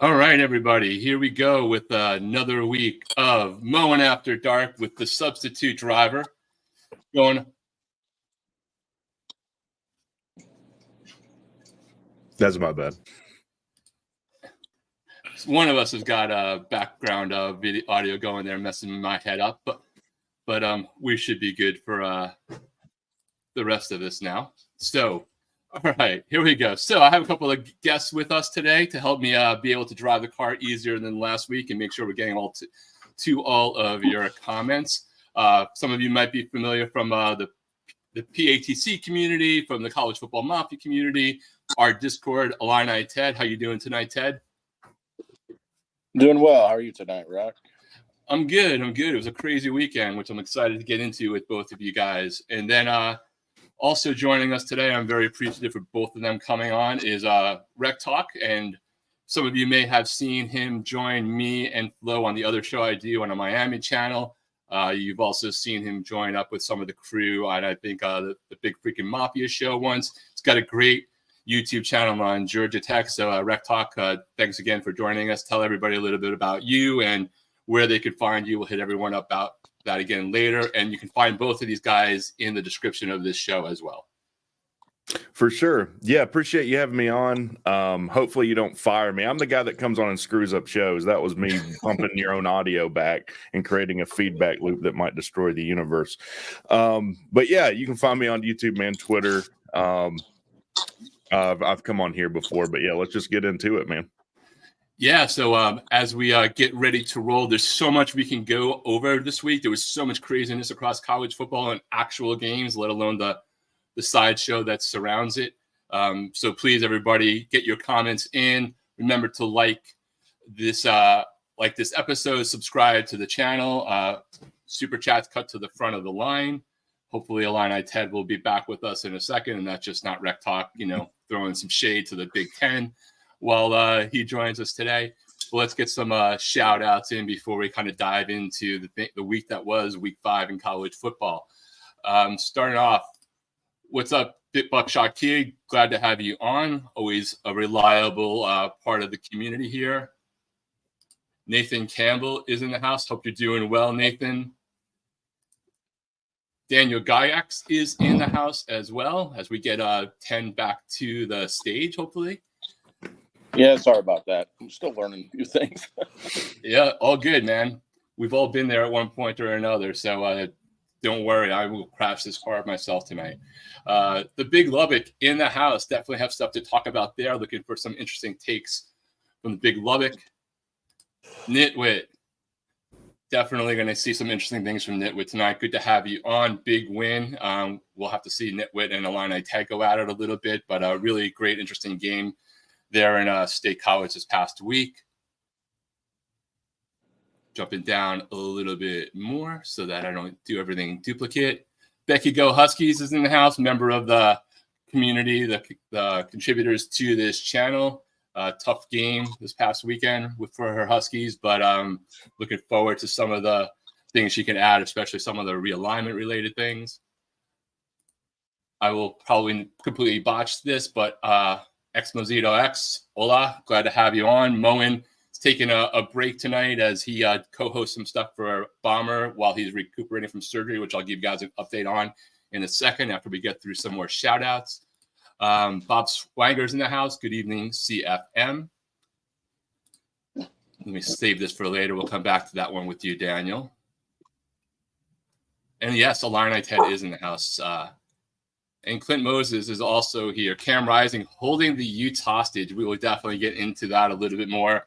All right, everybody, here we go with another week of Mowing After Dark with the substitute driver. That's my bad. One of us has got a background video audio going there messing my head up, but we should be good for the rest of this now. So, all right, here we go. So I have a couple of guests with us today to help me be able to drive the car easier than last week and make sure we're getting all to all of your comments. Some of you might be familiar from the PATC community, from the College Football Mafia community, our Discord, Illini Ted. How you doing tonight, Ted? Doing well. How are you tonight, Rock? I'm good. It was a crazy weekend, which I'm excited to get into with both of you guys. And then also joining us today, I'm very appreciative for both of them coming on, is Rec Talk. And some of you may have seen him join me and Flo on the other show I do on a Miami channel. You've also seen him join up with some of the crew on, I think, the Big Freaking Mafia show once. It's got a great YouTube channel on Georgia Tech. So Rec Talk, thanks again for joining us. Tell everybody a little bit about you and where they could find you. We'll hit everyone up about that again later. And you can find both of these guys in the description of this show as well. For sure. Yeah, appreciate you having me on. Hopefully you don't fire me. I'm the guy that comes on and screws up shows. That was me pumping your own audio back and creating a feedback loop that might destroy the universe. But yeah, you can find me on YouTube, man, Twitter. I've come on here before, but yeah, let's just get into it, man. Yeah, so as we get ready to roll, there's so much we can go over this week. There was so much craziness across college football and actual games, let alone the sideshow that surrounds it. So please, everybody, get your comments in. Remember to like this episode, subscribe to the channel. Super chats cut to the front of the line. Hopefully, Illini Ted will be back with us in a second, and that's just not Rec Talk, throwing some shade to the Big Ten while he joins us today. Well, let's get some shout outs in before we kind of dive into the week that was week 5 in college football. Starting off, what's up, Bit Buckshot Kid? Glad to have you on. Always a reliable part of the community here. Nathan Campbell is in the house. Hope you're doing well, Nathan. Daniel Gayax is in the house as well as we get 10 back to the stage, hopefully. Yeah, sorry about that. I'm still learning a few things. Yeah, all good, man. We've all been there at one point or another, so don't worry. I will crash this car myself tonight. The Big Lubbock in the house. Definitely have stuff to talk about there. Looking for some interesting takes from the Big Lubbock. Nitwit. Definitely going to see some interesting things from Nitwit tonight. Good to have you on. Big win. We'll have to see Nitwit and Illini Ted go at it a little bit, but a really great, interesting game there in State College this past week. Jumping down a little bit more so that I don't do everything duplicate. Becky Go Huskies is in the house, member of the community, the contributors to this channel. Tough game this past weekend for her Huskies, but looking forward to some of the things she can add, especially some of the realignment related things. I will probably completely botch this, but Xmozito X, hola, glad to have you on. Moen is taking a break tonight as he co-hosts some stuff for Bomber while he's recuperating from surgery, which I'll give you guys an update on in a second after we get through some more shout outs. Bob Swanger's in the house. Good evening, CFM. Let me save this for later. We'll come back to that one with you, Daniel. And yes, Illini Ted is in the house. And Clint Moses is also here. Cam Rising holding the Utes hostage. We will definitely get into that a little bit more.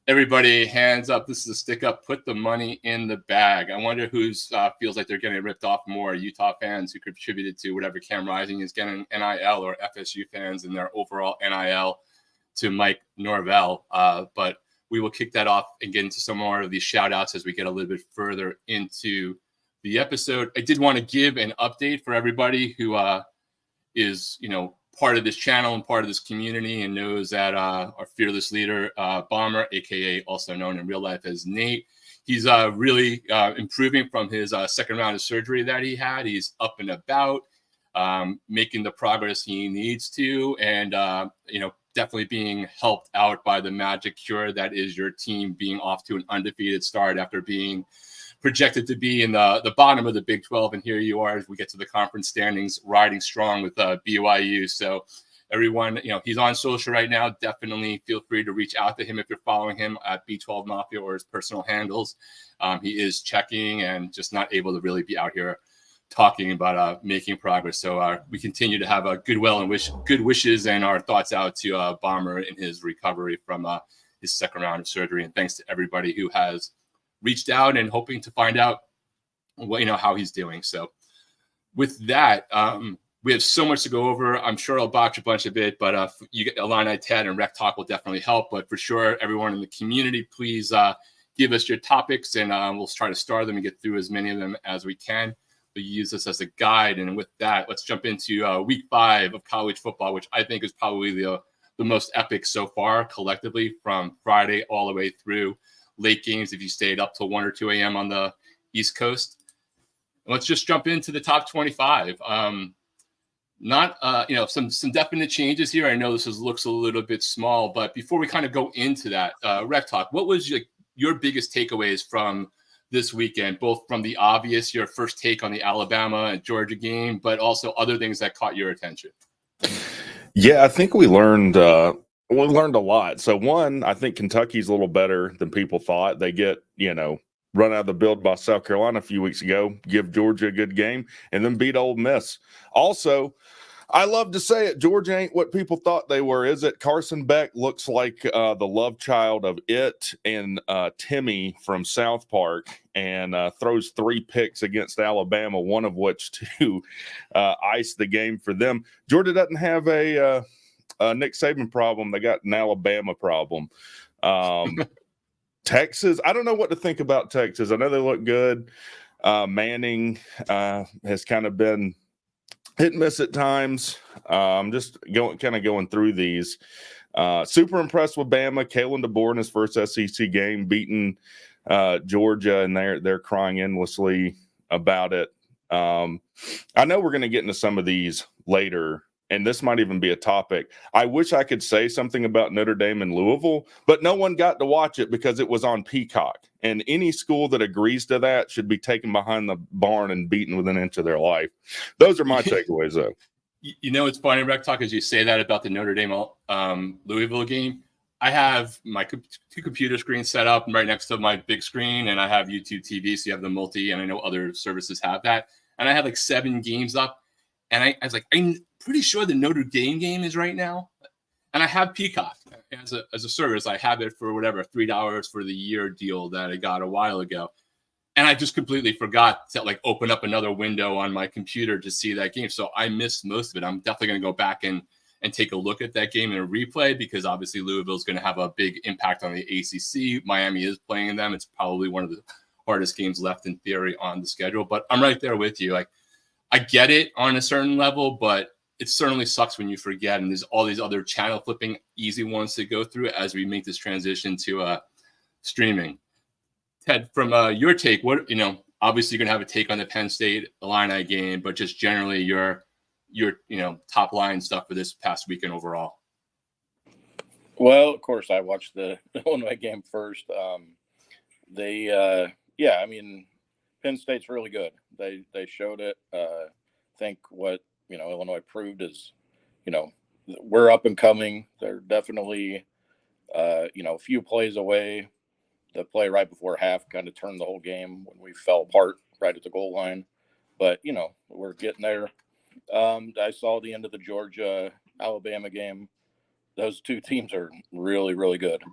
Everybody, hands up. This is a stick up. Put the money in the bag. I wonder who feels like they're getting ripped off more. Utah fans who contributed to whatever Cam Rising is getting NIL, or FSU fans and their overall NIL to Mike Norvell. But we will kick that off and get into some more of these shout outs as we get a little bit further into the episode. I did want to give an update for everybody who is, part of this channel and part of this community and knows that our fearless leader, Bomber, aka also known in real life as Nate, he's really improving from his second round of surgery that he had. He's up and about, making the progress he needs to, and definitely being helped out by the magic cure that is your team being off to an undefeated start after being projected to be in the bottom of the Big 12. And here you are as we get to the conference standings, riding strong with BYU. So everyone, he's on social right now. Definitely feel free to reach out to him if you're following him at B12 Mafia or his personal handles. He is checking and just not able to really be out here talking about making progress. So we continue to have a goodwill and good wishes and our thoughts out to Bomber in his recovery from his second round of surgery. And thanks to everybody who has reached out and hoping to find out how he's doing. So with that, we have so much to go over. I'm sure I'll botch a bunch of it, but you get Illini Ted and Rec Talk will definitely help. But for sure, everyone in the community, please give us your topics and we'll try to star them and get through as many of them as we can. We use this as a guide. And with that, let's jump into week 5 of college football, which I think is probably the most epic so far collectively, from Friday all the way through late games if you stayed up till 1 or 2 a.m. on the East Coast. Let's just jump into the top 25. Some definite changes here. I know this looks a little bit small, but before we kind of go into that, Rec Talk, what was your biggest takeaways from this weekend, both from the obvious, your first take on the Alabama and Georgia game, but also other things that caught your attention? Yeah, I think we learned a lot. So one, I think Kentucky's a little better than people thought. They get, run out of the build by South Carolina a few weeks ago, give Georgia a good game, and then beat Ole Miss. Also, I love to say it, Georgia ain't what people thought they were, is it? Carson Beck looks like the love child of It and Timmy from South Park, and throws 3 picks against Alabama, one of which to ice the game for them. Georgia doesn't have a Nick Saban problem. They got an Alabama problem. Texas, I don't know what to think about Texas. I know they look good. Manning has kind of been hit and miss at times. Just going through these. Super impressed with Bama. Kalen DeBoer in his first SEC game, beating Georgia, and they're crying endlessly about it. I know we're going to get into some of these later, and this might even be a topic. I wish I could say something about Notre Dame and Louisville, but no one got to watch it because it was on Peacock. And any school that agrees to that should be taken behind the barn and beaten within an inch of their life. Those are my takeaways, though. It's funny, Rec Talk, as you say that about the Notre Dame Louisville game. I have my 2 computer screens set up right next to my big screen, and I have YouTube TV, so you have the multi, and I know other services have that. And I had 7 games up, and I was like, I'm pretty sure the Notre Dame game is right now. And I have Peacock as a service. I have it for $3 for the year deal that I got a while ago. And I just completely forgot to open up another window on my computer to see that game. So I missed most of it. I'm definitely going to go back and take a look at that game in a replay, because obviously Louisville is going to have a big impact on the ACC. Miami is playing them. It's probably one of the hardest games left in theory on the schedule. But I'm right there with you. I get it on a certain level, but it certainly sucks when you forget, and there's all these other channel flipping easy ones to go through as we make this transition to streaming. Ted, from your take, what obviously you're gonna have a take on the Penn State Illini game, but just generally your top line stuff for this past weekend overall. Well, of course, I watched the Illinois game first. Penn State's really good. They showed it. I think what Illinois proved is, we're up and coming. They're definitely, a few plays away. The play right before half kind of turned the whole game when we fell apart right at the goal line. But, we're getting there. I saw the end of the Georgia-Alabama game. Those 2 teams are really, really good.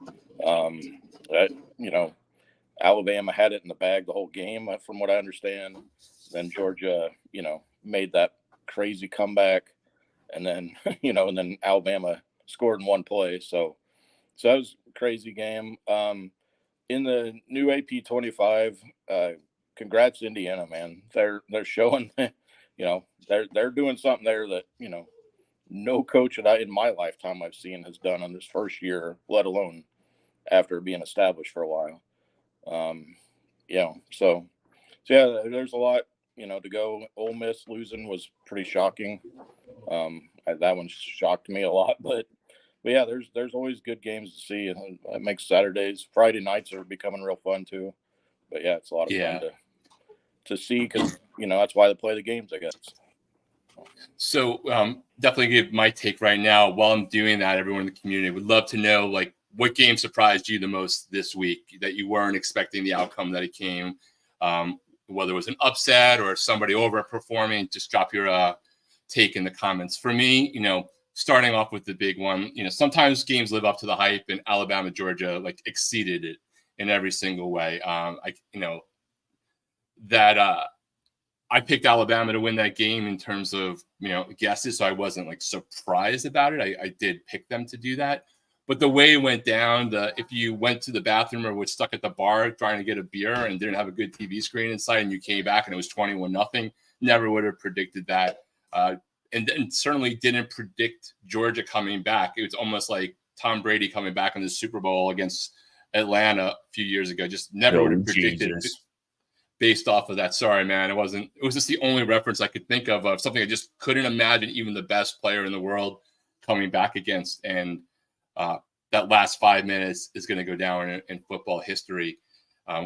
Alabama had it in the bag the whole game, from what I understand. Then Georgia, made that crazy comeback, and then and then Alabama scored in 1 play. So that was a crazy game. In the new AP 25, congrats Indiana, man. They're showing, they're doing something there that no coach that in my lifetime I've seen has done on this first year, let alone after being established for a while. So there's a lot to go. Ole Miss losing was pretty shocking. That one shocked me a lot, but But yeah, there's always good games to see, and it makes Friday nights are becoming real fun too. But yeah, it's a lot of fun to see because that's why they play the games, I guess. So definitely give my take right now. While I'm doing that, everyone in the community would love to know, like, what game surprised you the most this week that you weren't expecting the outcome that it came, whether it was an upset or somebody overperforming. Just drop your take in the comments. For me, starting off with the big one, sometimes games live up to the hype, and Alabama, Georgia, like, exceeded it in every single way. I picked Alabama to win that game in terms of, guesses. So I wasn't like surprised about it. I did pick them to do that. But the way it went down, if you went to the bathroom or was stuck at the bar trying to get a beer and didn't have a good TV screen inside and you came back and it was 21-0, never would have predicted that. And certainly didn't predict Georgia coming back. It was almost like Tom Brady coming back in the Super Bowl against Atlanta a few years ago. Just never would have predicted it based off of that. Sorry, man. It was just the only reference I could think of something I just couldn't imagine even the best player in the world coming back against. And that last 5 minutes is going to go down in football history.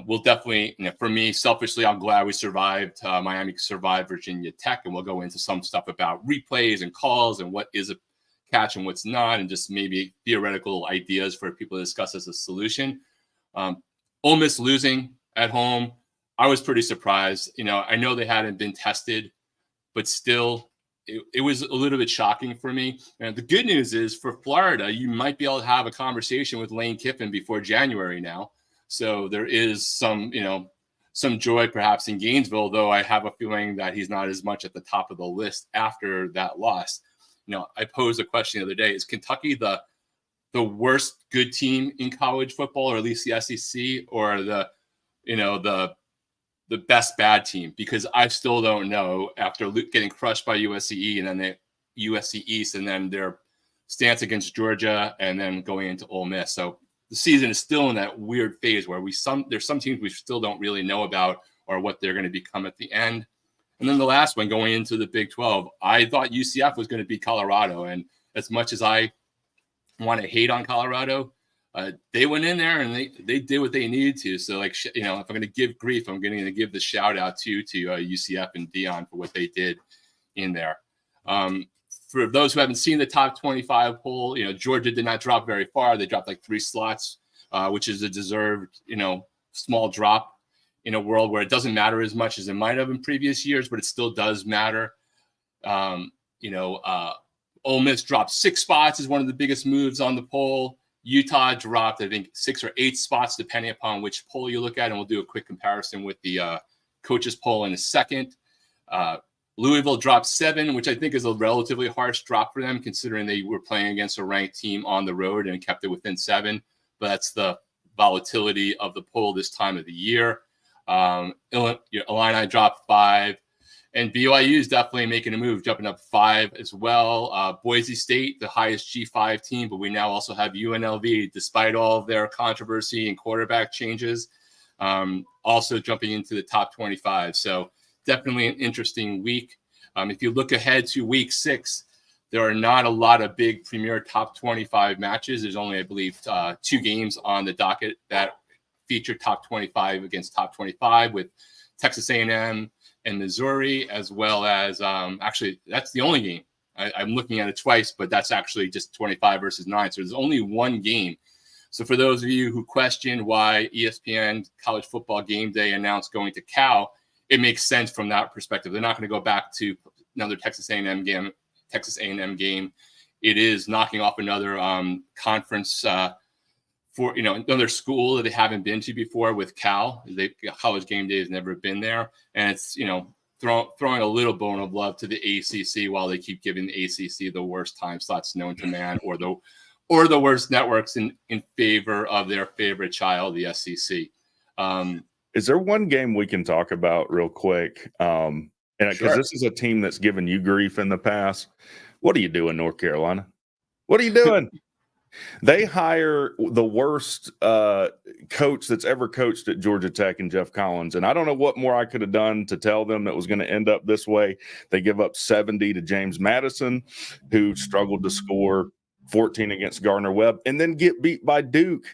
We'll definitely, for me, selfishly, I'm glad we survived. Miami survived Virginia Tech, and we'll go into some stuff about replays and calls and what is a catch and what's not, and just maybe theoretical ideas for people to discuss as a solution. Ole Miss losing at home, I was pretty surprised. I know they hadn't been tested, but still, it was a little bit shocking for me. And the good news is for Florida, you might be able to have a conversation with Lane Kiffin before January now. So there is some joy perhaps in Gainesville, though I have a feeling that he's not as much at the top of the list after that loss. I posed a question the other day: is Kentucky the worst good team in college football, or at least the SEC, or the best bad team? Because I still don't know after getting crushed by USC and then the USC East and then their stance against Georgia and then going into Ole Miss. So the season is still in that weird phase where there's some teams we still don't really know about or what they're going to become at the end. And then the last one, going into the Big 12, I thought UCF was going to beat Colorado. And as much as I want to hate on Colorado, they went in there and they did what they needed to. So, if I'm going to give grief, I'm going to give the shout out to UCF and Dion for what they did in there. For those who haven't seen the top 25 poll, Georgia did not drop very far. They dropped like 3 slots, which is a deserved, small drop in a world where it doesn't matter as much as it might have in previous years, but it still does matter. Ole Miss dropped 6 spots is one of the biggest moves on the poll. Utah dropped, I think, 6 or 8 spots, depending upon which poll you look at. And we'll do a quick comparison with the coaches poll in a second. Louisville dropped 7, which I think is a relatively harsh drop for them, considering they were playing against a ranked team on the road and kept it within 7. But that's the volatility of the poll this time of the year. Illini dropped 5. And BYU is definitely making a move, jumping up 5 as well. Boise State, the highest G5 team, but we now also have UNLV, despite all of their controversy and quarterback changes, also jumping into the top 25. So definitely an interesting week. If you look ahead to week 6, there are not a lot of big premier top 25 matches. There's only, I believe, 2 games on the docket that feature top 25 against top 25 with Texas A&M and Missouri, as well as actually that's the only game. I'm looking at it twice, but that's actually just 25 versus 9. So there's only 1 game. So for those of you who question why ESPN College Football Game Day announced going to Cal, it makes sense from that perspective. They're not going to go back to another Texas A&M game. It is knocking off another conference for another school that they haven't been to before with Cal. College Game Day has never been there, and it's throwing a little bone of love to the ACC while they keep giving the ACC the worst time slots known to man, or the worst networks in favor of their favorite child, the SEC. Is there one game we can talk about real quick? And because this is a team that's given you grief in the past. What are you doing, North Carolina? What are you doing? They hire the worst coach that's ever coached at Georgia Tech and Jeff Collins. And I don't know what more I could have done to tell them that was going to end up this way. They give up 70 to James Madison, who struggled to score 14 against Gardner-Webb, and then get beat by Duke.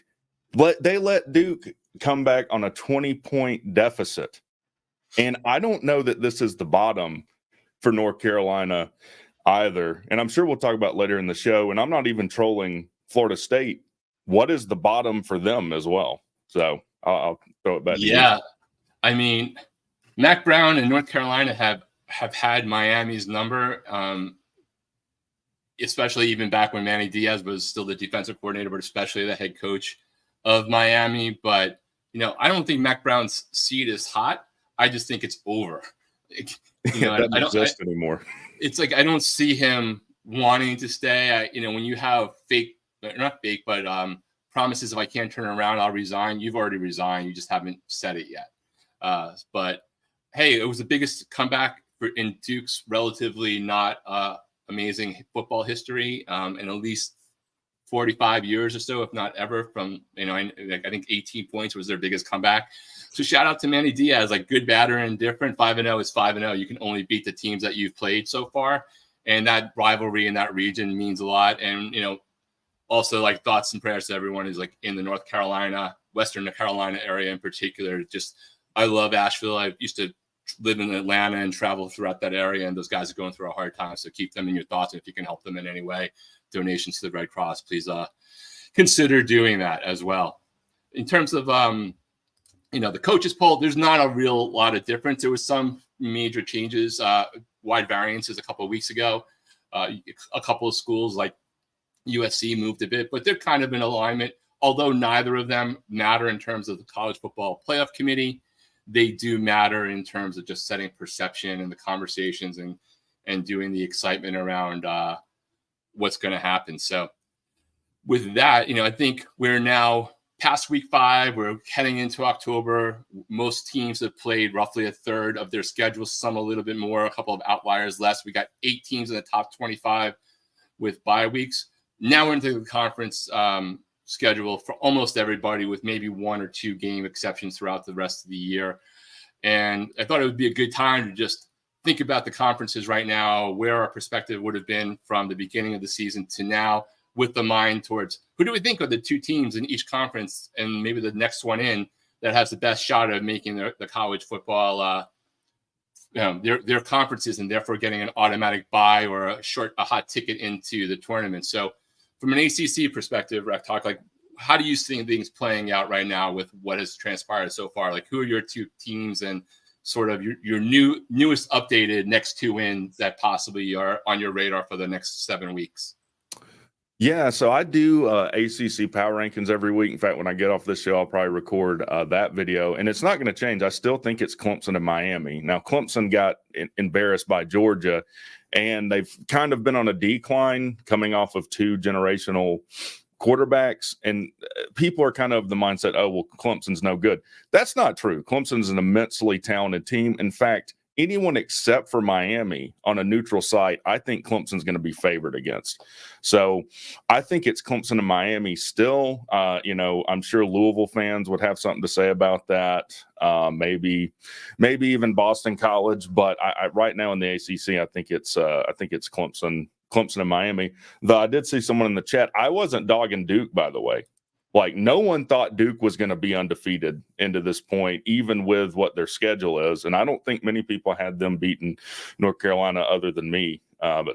They let Duke come back on a 20-point deficit. And I don't know that this is the bottom for North Carolina either. And I'm sure we'll talk about later in the show. And I'm not even trolling Florida State. What is the bottom for them as well? So I'll throw it back to you. Yeah. I mean, Mac Brown and North Carolina have had Miami's number, especially even back when Manny Diaz was still the defensive coordinator, but especially the head coach of Miami. But, I don't think Mac Brown's seat is hot. I just think it's over. It doesn't exist anymore. It's like I don't see him wanting to stay. When you have not fake, but promises, if I can't turn around, I'll resign. You've already resigned. You just haven't said it yet. But hey, it was the biggest comeback in Duke's relatively not amazing football history in at least 45 years or so, if not ever. From I think 18 points was their biggest comeback. So shout out to Manny Diaz, like good, bad, or indifferent. 5-0 is 5-0. You can only beat the teams that you've played so far, and that rivalry in that region means a lot. And also like thoughts and prayers to everyone who's like in the North Carolina, Western Carolina area in particular. Just I love Asheville. I used to live in Atlanta and travel throughout that area, and those guys are going through a hard time. So keep them in your thoughts, and if you can help them in any way, donations to the Red Cross, please consider doing that as well. In terms of the coaches poll, there's not a real lot of difference. There was some major changes, wide variances a couple of weeks ago. A couple of schools like USC moved a bit, but they're kind of in alignment. Although neither of them matter in terms of the college football playoff committee, they do matter in terms of just setting perception and the conversations and doing the excitement around what's going to happen. So with that, I think we're now past week 5. We're heading into October. Most teams have played roughly a third of their schedule, some a little bit more, a couple of outliers less. We got 8 teams in the top 25 with bye weeks. Now we're into the conference schedule for almost everybody, with maybe 1 or 2 game exceptions throughout the rest of the year. And I thought it would be a good time to just think about the conferences right now, where our perspective would have been from the beginning of the season to now, with the mind towards who do we think are the 2 teams in each conference and maybe the next one in that has the best shot of making the college football, their conferences, and therefore getting an automatic bye or a hot ticket into the tournament. So from an ACC perspective, Rec Talk, like how do you see things playing out right now with what has transpired so far? Like who are your 2 teams and sort of your newest updated next 2 wins that possibly are on your radar for the next 7 weeks? Yeah, so I do ACC power rankings every week. In fact, when I get off this show, I'll probably record that video, and it's not going to change. I still think it's Clemson and Miami. Now, Clemson got embarrassed by Georgia, and they've kind of been on a decline coming off of 2 generational quarterbacks, and people are kind of the mindset, oh, well, Clemson's no good. That's not true. Clemson's an immensely talented team. In fact, anyone except for Miami on a neutral site, I think Clemson's going to be favored against. So I think it's Clemson and Miami still. I'm sure Louisville fans would have something to say about that. Maybe even Boston College. But I right now in the ACC, I think it's Clemson and Miami. Though I did see someone in the chat. I wasn't dogging Duke, by the way. Like, no one thought Duke was going to be undefeated into this point, even with what their schedule is. And I don't think many people had them beating North Carolina other than me. But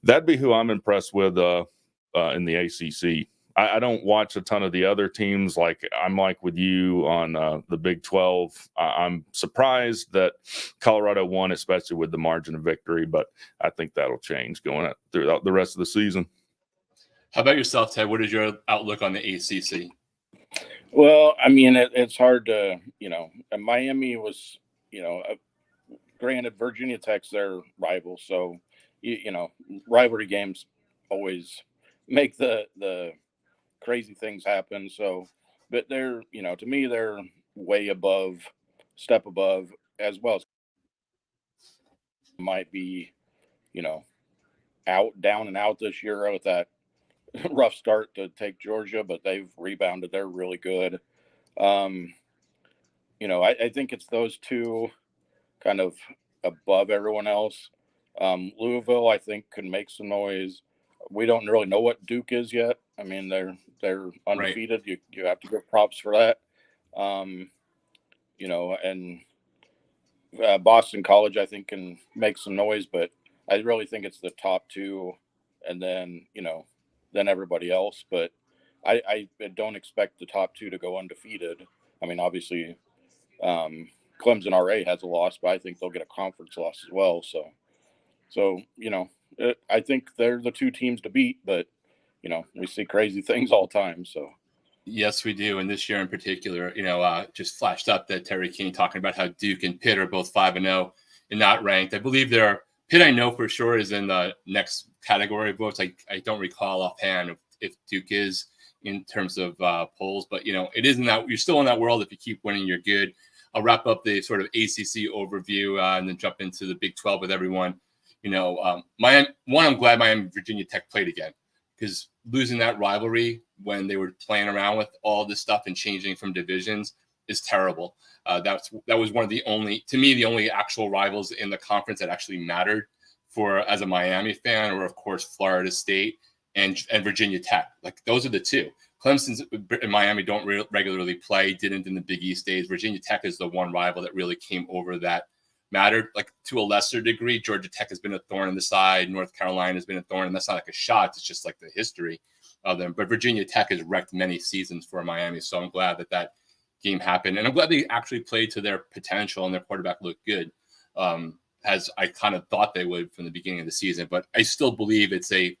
that'd be who I'm impressed with in the ACC. I don't watch a ton of the other teams. Like, I'm like with you on the Big 12. I'm surprised that Colorado won, especially with the margin of victory. But I think that'll change going throughout the rest of the season. How about yourself, Ted? What is your outlook on the ACC? Well, I mean, it's hard to, and Miami was, granted, Virginia Tech's their rival. So, rivalry games always make the crazy things happen. So, but they're, to me, they're way above, step above, as well as might be, down and out this year with that rough start to take Georgia, but they've rebounded. They're really good. I think it's those 2 kind of above everyone else. Louisville, I think, can make some noise. we don't really know what Duke is yet. I mean, they're undefeated. Right. You have to give props for that. And Boston College, I think, can make some noise, but I really think it's the top two, and then then everybody else. But I don't expect the top two to go undefeated. I mean, obviously, Clemson RA has a loss, but I think they'll get a conference loss as well. So I think they're the two teams to beat, but we see crazy things all the time. So. Yes, we do. And this year in particular, just flashed up that Terry King talking about how Duke and Pitt are both 5-0 and not ranked. I believe Pitt, I know for sure, is in the next category of votes. I don't recall offhand if Duke is in terms of polls, but it isn't that you're still in that world. If you keep winning, you're good. I'll wrap up the sort of ACC overview and then jump into the Big 12 with everyone. I'm glad Miami Virginia Tech played again, because losing that rivalry when they were playing around with all this stuff and changing from divisions is terrible. That was one of the only actual rivals in the conference that actually mattered for as a Miami fan, or of course Florida State and Virginia Tech. Like those are the two. Clemson and Miami don't regularly play, didn't in the Big East days. Virginia Tech is the one rival that really came over that mattered. Like to a lesser degree, Georgia Tech has been a thorn in the side. North Carolina has been a thorn, and that's not like a shot. It's just like the history of them. But Virginia Tech has wrecked many seasons for Miami, so I'm glad that game happened, and I'm glad they actually played to their potential and their quarterback looked good, as I kind of thought they would from the beginning of the season. But I still believe they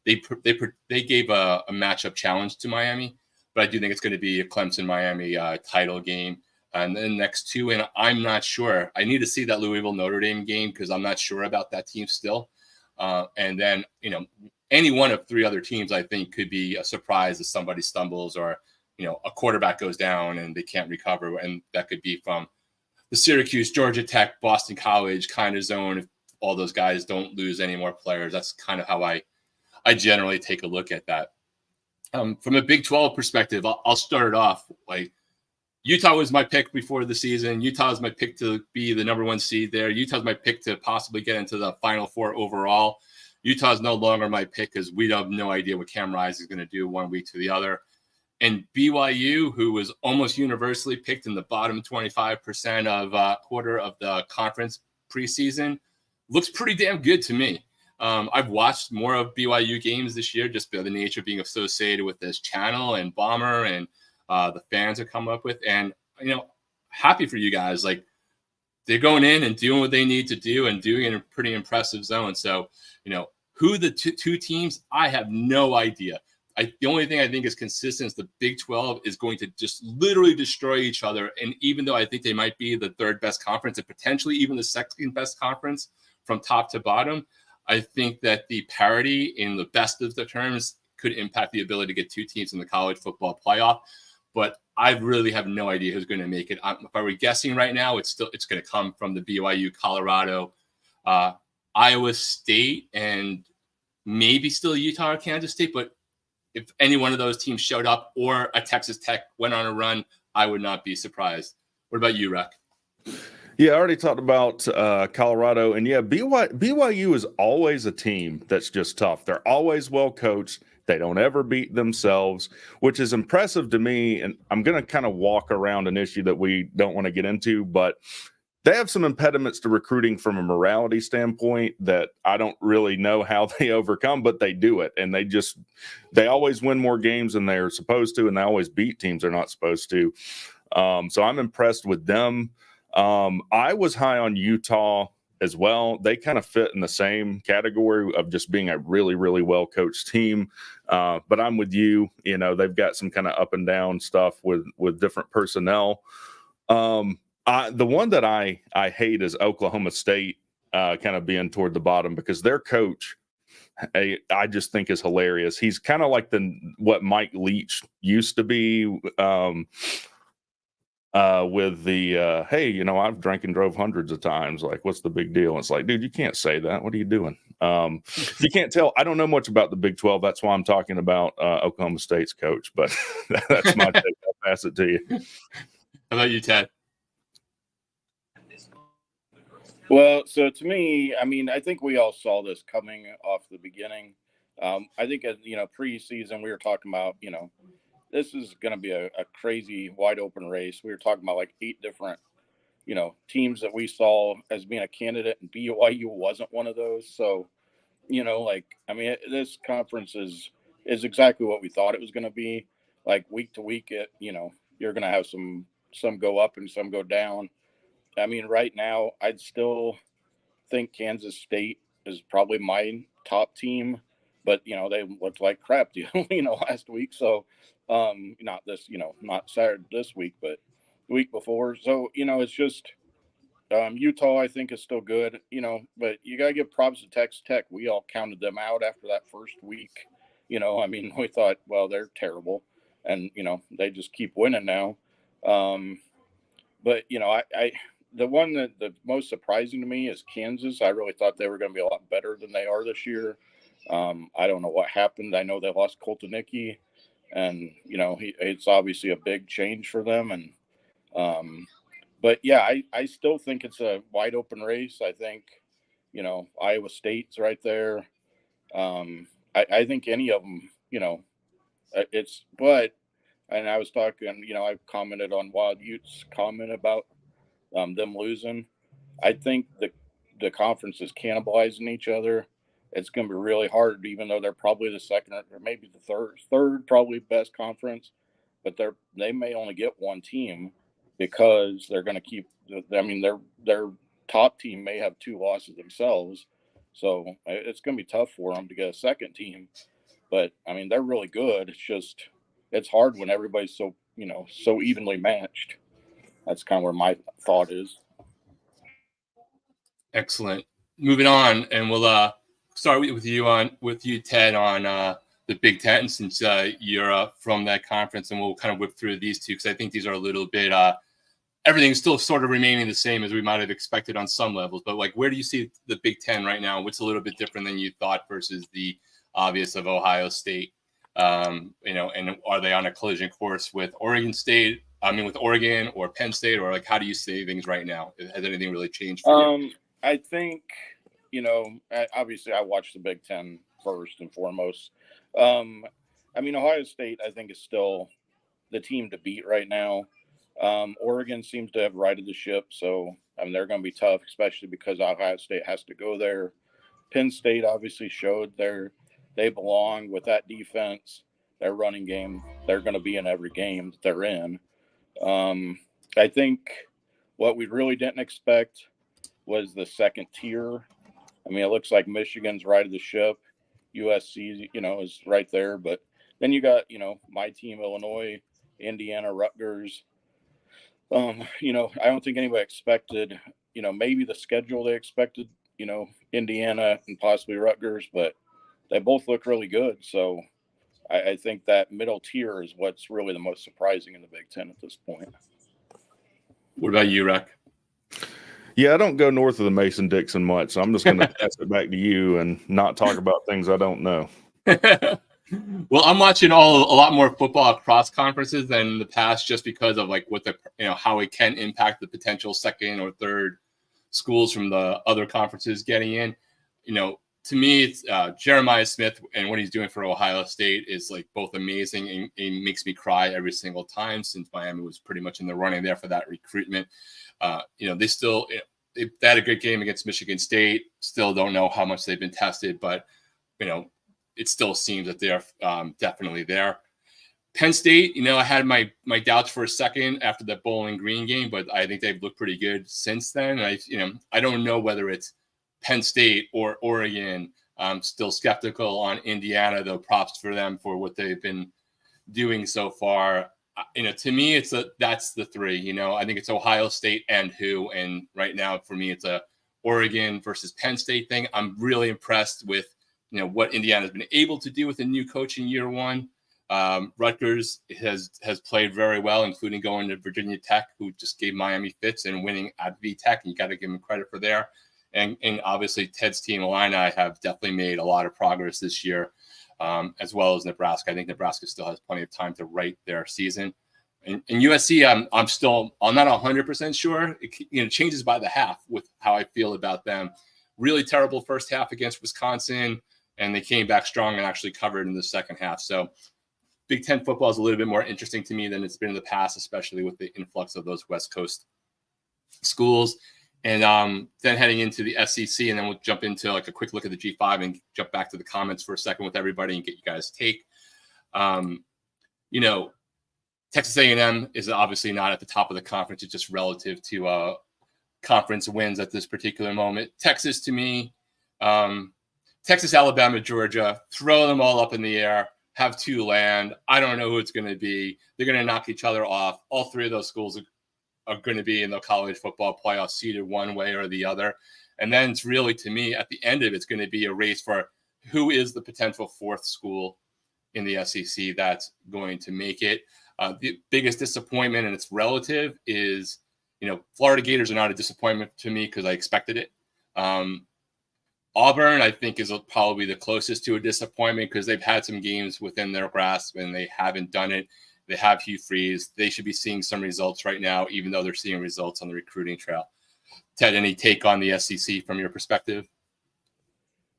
gave a matchup challenge to Miami, but I do think it's going to be a Clemson-Miami title game. And then next two, and I'm not sure. I need to see that Louisville-Notre Dame game because I'm not sure about that team still. And then, any one of three other teams I think could be a surprise if somebody stumbles or, a quarterback goes down and they can't recover. And that could be from the Syracuse, Georgia Tech, Boston College kind of zone if all those guys don't lose any more players. That's kind of how I generally take a look at that. From a Big 12 perspective, I'll start it off. Like Utah was my pick before the season. Utah is my pick to be the number one seed there. Utah's my pick to possibly get into the Final Four overall. Utah's no longer my pick because we have no idea what Cam Rise is going to do one week to the other. And BYU, who was almost universally picked in the bottom 25% of quarter of the conference preseason, looks pretty damn good to me. I've watched more of BYU games this year just by the nature of being associated with this channel and Bomber and the fans have come up with. And, happy for you guys. Like, they're going in and doing what they need to do and doing it in a pretty impressive zone. So, who the two teams, I have no idea. The only thing I think is consistent is the Big 12 is going to just literally destroy each other. And even though I think they might be the third best conference and potentially even the second best conference from top to bottom, I think that the parity in the best of the terms could impact the ability to get two teams in the college football playoff. But I really have no idea who's going to make it. If I were guessing right now, it's going to come from the BYU, Colorado, Iowa State, and maybe still Utah or Kansas State. But if any one of those teams showed up or a Texas Tech went on a run, I would not be surprised. What about you, Rec? Yeah, I already talked about Colorado. And yeah, BYU is always a team that's just tough. They're always well coached. They don't ever beat themselves, which is impressive to me. And I'm going to kind of walk around an issue that we don't want to get into, but they have some impediments to recruiting from a morality standpoint that I don't really know how they overcome, but they do it. And they always win more games than they're supposed to, and they always beat teams they're not supposed to. So I'm impressed with them. I was high on Utah as well. They kind of fit in the same category of just being a really, really well-coached team. But I'm with you. They've got some kind of up and down stuff with different personnel. The one that I hate is Oklahoma State kind of being toward the bottom because their coach, I just think is hilarious. He's kind of like what Mike Leach used to be with the, hey, I've drank and drove hundreds of times. Like, what's the big deal? And it's like, dude, you can't say that. What are you doing? You can't tell. I don't know much about the Big 12. That's why I'm talking about Oklahoma State's coach. But that's my take. I'll pass it to you. How about you, Ted? Well, so to me, I mean, I think we all saw this coming off the beginning. I think, preseason we were talking about, this is going to be a crazy wide open race. We were talking about like 8 different, teams that we saw as being a candidate, and BYU wasn't one of those. So, this conference is exactly what we thought it was going to be. Like week to week, you're going to have some go up and some go down. I mean, right now, I'd still think Kansas State is probably my top team, but they looked like crap, last week. So, not this, not Saturday this week, but the week before. So, it's just Utah, I think, is still good, but you gotta give props to Texas Tech. We all counted them out after that first week. We thought, well, they're terrible, and they just keep winning now. But I the one that the most surprising to me is Kansas. I really thought they were going to be a lot better than they are this year. I don't know what happened. I know they lost Koltanicki, and it's obviously a big change for them. And but yeah, I still think it's a wide open race. I think Iowa State's right there. I think any of them, it's but. And I was talking, I commented on Wild Utes' comment about them losing. I think the conference is cannibalizing each other. It's going to be really hard, even though they're probably the second or maybe the third probably best conference, but they may only get one team because they're going to keep. I mean, their top team may have 2 losses themselves, so it's going to be tough for them to get a second team. But I mean, they're really good. It's just it's hard when everybody's so so evenly matched. That's kind of where my thought is. Excellent. Moving on, and we'll start with you, Ted, on the Big Ten, since you're from that conference, and we'll kind of whip through these two because I think these are a little bit. Everything's still sort of remaining the same as we might have expected on some levels, but like, where do you see the Big Ten right now? What's a little bit different than you thought versus the obvious of Ohio State? And are they on a collision course with Oregon State? With Oregon or Penn State, or like, how do you see things right now? Has anything really changed for you? I think, obviously I watched the Big Ten first and foremost. Ohio State, I think, is still the team to beat right now. Oregon seems to have righted the ship, so they're going to be tough, especially because Ohio State has to go there. Penn State obviously showed they belong with that defense, their running game. They're going to be in every game that they're in. I think what we really didn't expect was the second tier. It looks like Michigan's righted the ship. USC, is right there. But then you got, my team, Illinois, Indiana, Rutgers. I don't think anybody expected, maybe the schedule they expected, Indiana and possibly Rutgers, but they both look really good. So I think that middle tier is what's really the most surprising in the Big Ten at this point. What about you, Rack? Yeah, I don't go north of the Mason-Dixon much, so I'm just going to pass it back to you and not talk about things I don't know. Well, I'm watching a lot more football across conferences than in the past, just because of like what how it can impact the potential second or third schools from the other conferences getting in. To me, it's Jeremiah Smith, and what he's doing for Ohio State is like both amazing and it makes me cry every single time, since Miami was pretty much in the running there for that recruitment. They still they had a great game against Michigan State. Still don't know how much they've been tested, but it still seems that they're definitely there. Penn State, I had my doubts for a second after that Bowling Green game, but I think they've looked pretty good since then. And I don't know whether it's Penn State or Oregon. I'm still skeptical on Indiana, though. Props for them for what they've been doing so far. To me, that's the three. I think it's Ohio State and who. And right now, for me, it's a Oregon versus Penn State thing. I'm really impressed with what Indiana's been able to do with a new coach in year one. Rutgers has played very well, including going to Virginia Tech, who just gave Miami fits, and winning at VTech. And you got to give them credit for there. And obviously, Ted's team, Illini, have definitely made a lot of progress this year, as well as Nebraska. I think Nebraska still has plenty of time to right their season. And USC, I'm not 100% sure. It changes by the half with how I feel about them. Really terrible first half against Wisconsin. and they came back strong and actually covered in the second half. So Big Ten football is a little bit more interesting to me than it's been in the past, especially with the influx of those West Coast schools. And then heading into the SEC, and then we'll jump into like a quick look at the G5 and jump back to the comments for a second with everybody and get you guys' take. Texas A&M is obviously not at the top of the conference. It's just relative to conference wins at this particular moment. Texas, to me, Texas, Alabama, Georgia, throw them all up in the air, have two land. I don't know who it's going to be. They're going to knock each other off. All three of those schools are going to be in the college football playoff seeded one way or the other. And then it's really, to me, at the end of it's going to be a race for who is the potential fourth school in the SEC that's going to make it. The biggest disappointment, and it's relative, is, Florida Gators are not a disappointment to me because I expected it. Auburn, I think, is probably the closest to a disappointment because they've had some games within their grasp and they haven't done it. They have Hugh Freeze. They should be seeing some results right now, even though they're seeing results on the recruiting trail. Ted, any take on the SEC from your perspective?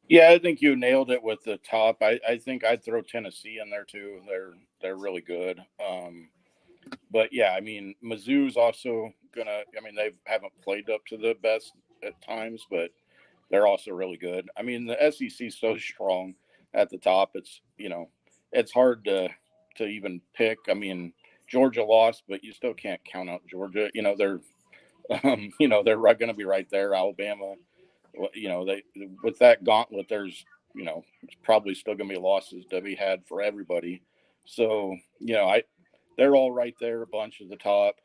Yeah, I think you nailed it with the top. I think I'd throw Tennessee in there too. They're really good. But yeah, I mean, Mizzou's also they haven't played up to the best at times, but they're also really good. I mean, the SEC is so strong at the top. It's it's hard to even pick. I mean, Georgia lost, but you still can't count out Georgia. They're they're going to be right there. Alabama, they with that gauntlet, there's probably still going to be losses to be had for everybody. So they're all right there, a bunch at the top.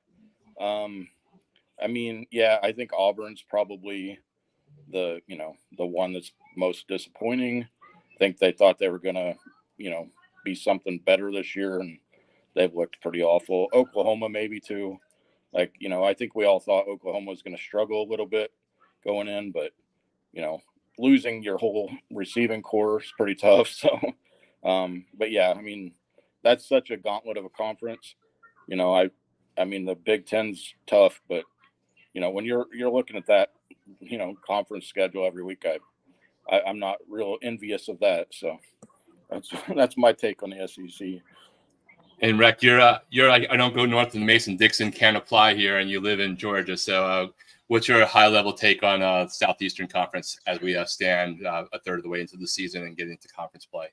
I mean, yeah, I think Auburn's probably the one that's most disappointing. I think they thought they were going to be something better this year, and they've looked pretty awful. Oklahoma maybe too. I think we all thought Oklahoma was going to struggle a little bit going in, but losing your whole receiving core is pretty tough. So, but yeah, I mean, that's such a gauntlet of a conference. I mean, the Big Ten's tough, but when you're looking at that, conference schedule every week, I'm not real envious of that. So that's my take on the SEC. And Rec, you're like, I don't go north of the Mason-Dixon, can't apply here, and you live in Georgia. So what's your high-level take on Southeastern Conference as we stand a third of the way into the season and get into conference play?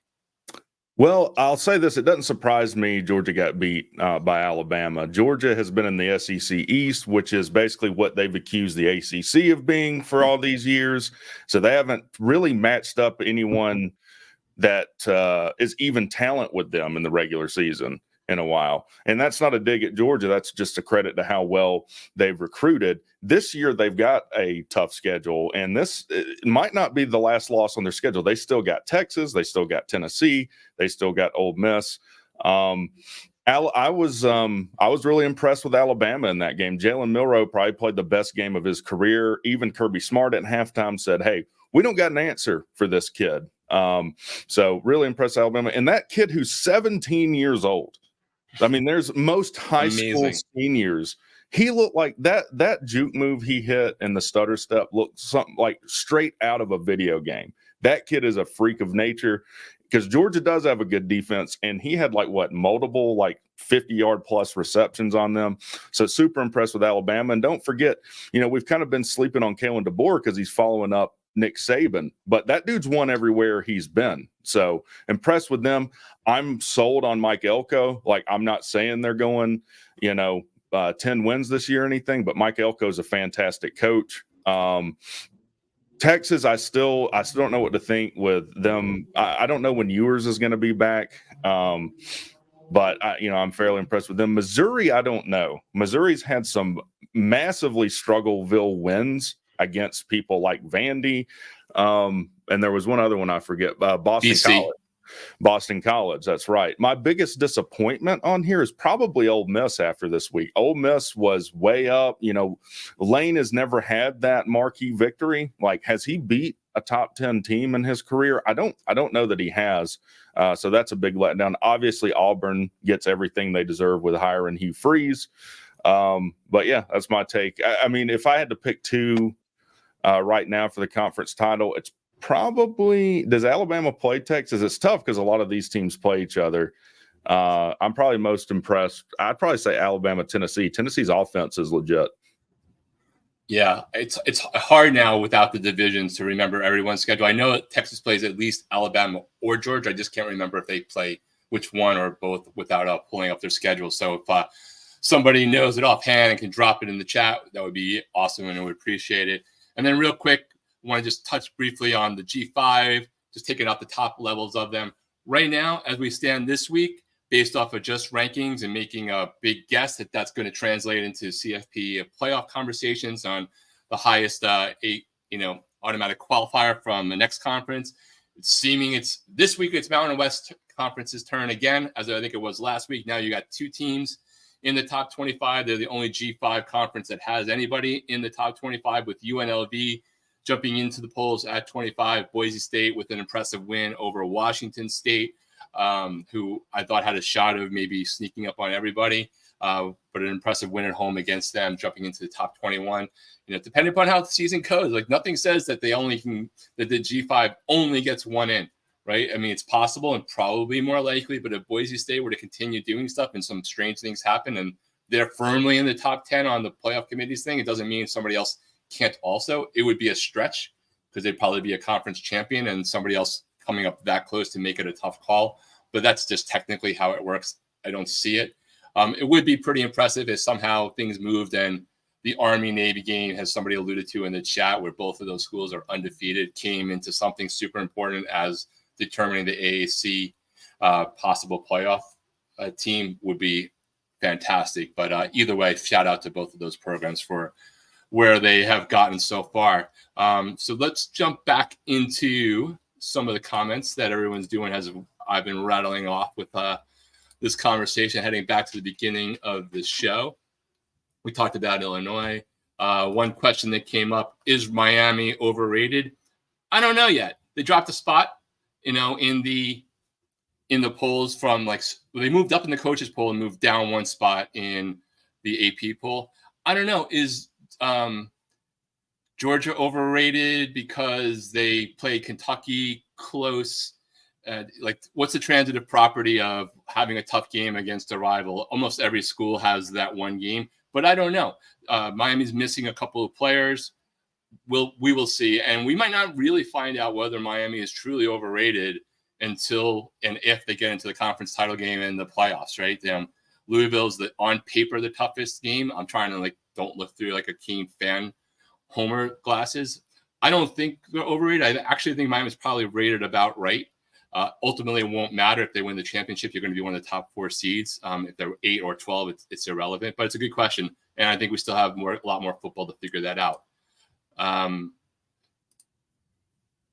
Well, I'll say this. It doesn't surprise me Georgia got beat by Alabama. Georgia has been in the SEC East, which is basically what they've accused the ACC of being for all these years. So they haven't really matched up anyone that is even talent with them in the regular season in a while. And that's not a dig at Georgia. That's just a credit to how well they've recruited. This year, they've got a tough schedule, and it might not be the last loss on their schedule. They still got Texas. They still got Tennessee. They still got Ole Miss. I was really impressed with Alabama in that game. Jalen Milroe probably played the best game of his career. Even Kirby Smart at halftime said, "Hey, we don't got an answer for this kid." So really impressed Alabama. And that kid who's 17 years old. I mean, there's most high school seniors. He looked like that juke move he hit and the stutter step looked something like straight out of a video game. That kid is a freak of nature because Georgia does have a good defense, and he had multiple 50-yard plus receptions on them. So super impressed with Alabama. And don't forget, we've kind of been sleeping on Kalen DeBoer because he's following up Nick Saban, but that dude's won everywhere he's been. So impressed with them. I'm sold on Mike Elko. I'm not saying they're going, 10 wins this year or anything, but Mike Elko is a fantastic coach. Texas, I still don't know what to think with them. I don't know when Ewers is going to be back. But I'm fairly impressed with them. Missouri, I don't know. Missouri's had some massively struggleville wins against people like Vandy. And there was one other one I forget. Boston BC. College. Boston College, that's right. My biggest disappointment on here is probably Ole Miss after this week. Ole Miss was way up. Lane has never had that marquee victory. Has he beat a top 10 team in his career? I don't know that he has. So that's a big letdown. Obviously, Auburn gets everything they deserve with hiring Hugh Freeze. But yeah, that's my take. I mean, if I had to pick two right now for the conference title, it's Probably. Does Alabama play Texas? It's tough because a lot of these teams play each other. I'm probably most impressed. I'd probably say Alabama, Tennessee. Tennessee's offense is legit. Yeah, it's hard now without the divisions to remember everyone's schedule. I know Texas plays at least Alabama or Georgia. I just can't remember if they play which one or both without pulling up their schedule. So if somebody knows it offhand and can drop it in the chat, that would be awesome, and I would appreciate it. And then real quick, I want to just touch briefly on the G5, just taking out the top levels of them. Right now, as we stand this week, based off of just rankings and making a big guess that's going to translate into CFP playoff conversations on the highest automatic qualifier from the next conference. It's this week it's Mountain West Conference's turn again, as I think it was last week. Now you got two teams in the top 25. They're the only G5 conference that has anybody in the top 25, with UNLV jumping into the polls at 25. Boise State with an impressive win over Washington State, who I thought had a shot of maybe sneaking up on everybody, but an impressive win at home against them, jumping into the top 21. Depending upon how the season goes, like nothing says that the G5 only gets one in, right? I mean, it's possible and probably more likely, but if Boise State were to continue doing stuff and some strange things happen and they're firmly in the top 10 on the playoff committee's thing, it doesn't mean somebody else can't also. It would be a stretch because they'd probably be a conference champion and somebody else coming up that close to make it a tough call, but that's just technically how it works. I don't see it. It would be pretty impressive if somehow things moved and the Army-Navy game, as somebody alluded to in the chat, where both of those schools are undefeated, came into something super important as determining the AAC possible playoff team would be fantastic. But either way, shout out to both of those programs for where they have gotten so far. So let's jump back into some of the comments that everyone's doing as I've been rattling off with this conversation, heading back to the beginning of the show. We talked about Illinois. One question that came up, is Miami overrated? I don't know yet. They dropped a spot, in the polls from they moved up in the coaches poll and moved down one spot in the AP poll. I don't know. Is Georgia overrated because they play Kentucky close? What's the transitive property of having a tough game against a rival? Almost every school has that one game, but I don't know. Miami's missing a couple of players. We will see, and we might not really find out whether Miami is truly overrated until and if they get into the conference title game and the playoffs, right? Louisville's on paper the toughest game. I'm trying to don't look through a keen fan homer glasses. I don't think they're overrated. I actually think Miami's probably rated about right. Ultimately, it won't matter if they win the championship. You're going to be one of the top 4 seeds. If they're 8 or 12, it's irrelevant. But it's a good question, and I think we still have a lot more football to figure that out.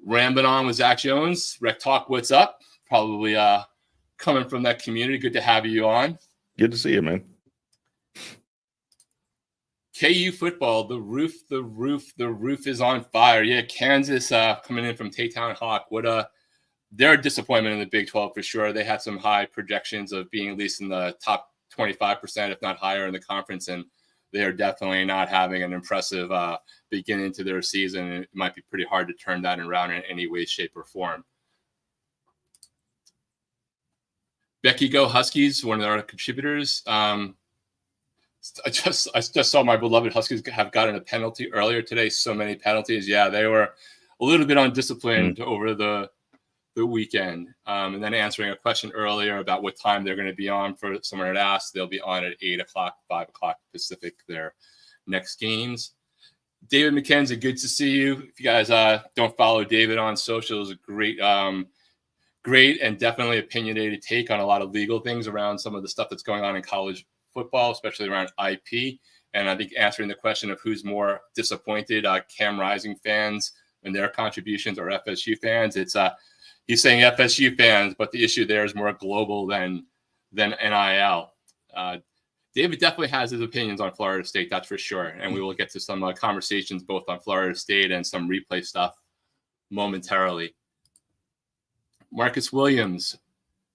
Rambling on with Zach Jones, Rec Talk, what's up? Probably coming from that community. Good to have you on. Good to see you, man. KU football, the roof is on fire. Yeah, Kansas coming in from Taytown Hawk. They're a disappointment in the Big 12 for sure. They had some high projections of being at least in the top 25%, if not higher, in the conference, and they are definitely not having an impressive beginning to their season. It might be pretty hard to turn that around in any way, shape, or form. Becky Go Huskies, one of our contributors. I just saw my beloved Huskies have gotten a penalty earlier today. So many penalties. Yeah, they were a little bit undisciplined over the weekend. And then answering a question earlier about what time they're going to be on, for someone had asked, they'll be on at 8 o'clock, 5 o'clock Pacific, their next games. David McKenzie, good to see you. If you guys don't follow David on socials, great and definitely opinionated take on a lot of legal things around some of the stuff that's going on in college football, especially around IP. And I think answering the question of who's more disappointed, Cam Rising fans and their contributions, or FSU fans, he's saying FSU fans, but the issue there is more global than NIL. David definitely has his opinions on Florida State, that's for sure. And we will get to some conversations both on Florida State and some replay stuff momentarily. Marcus Williams,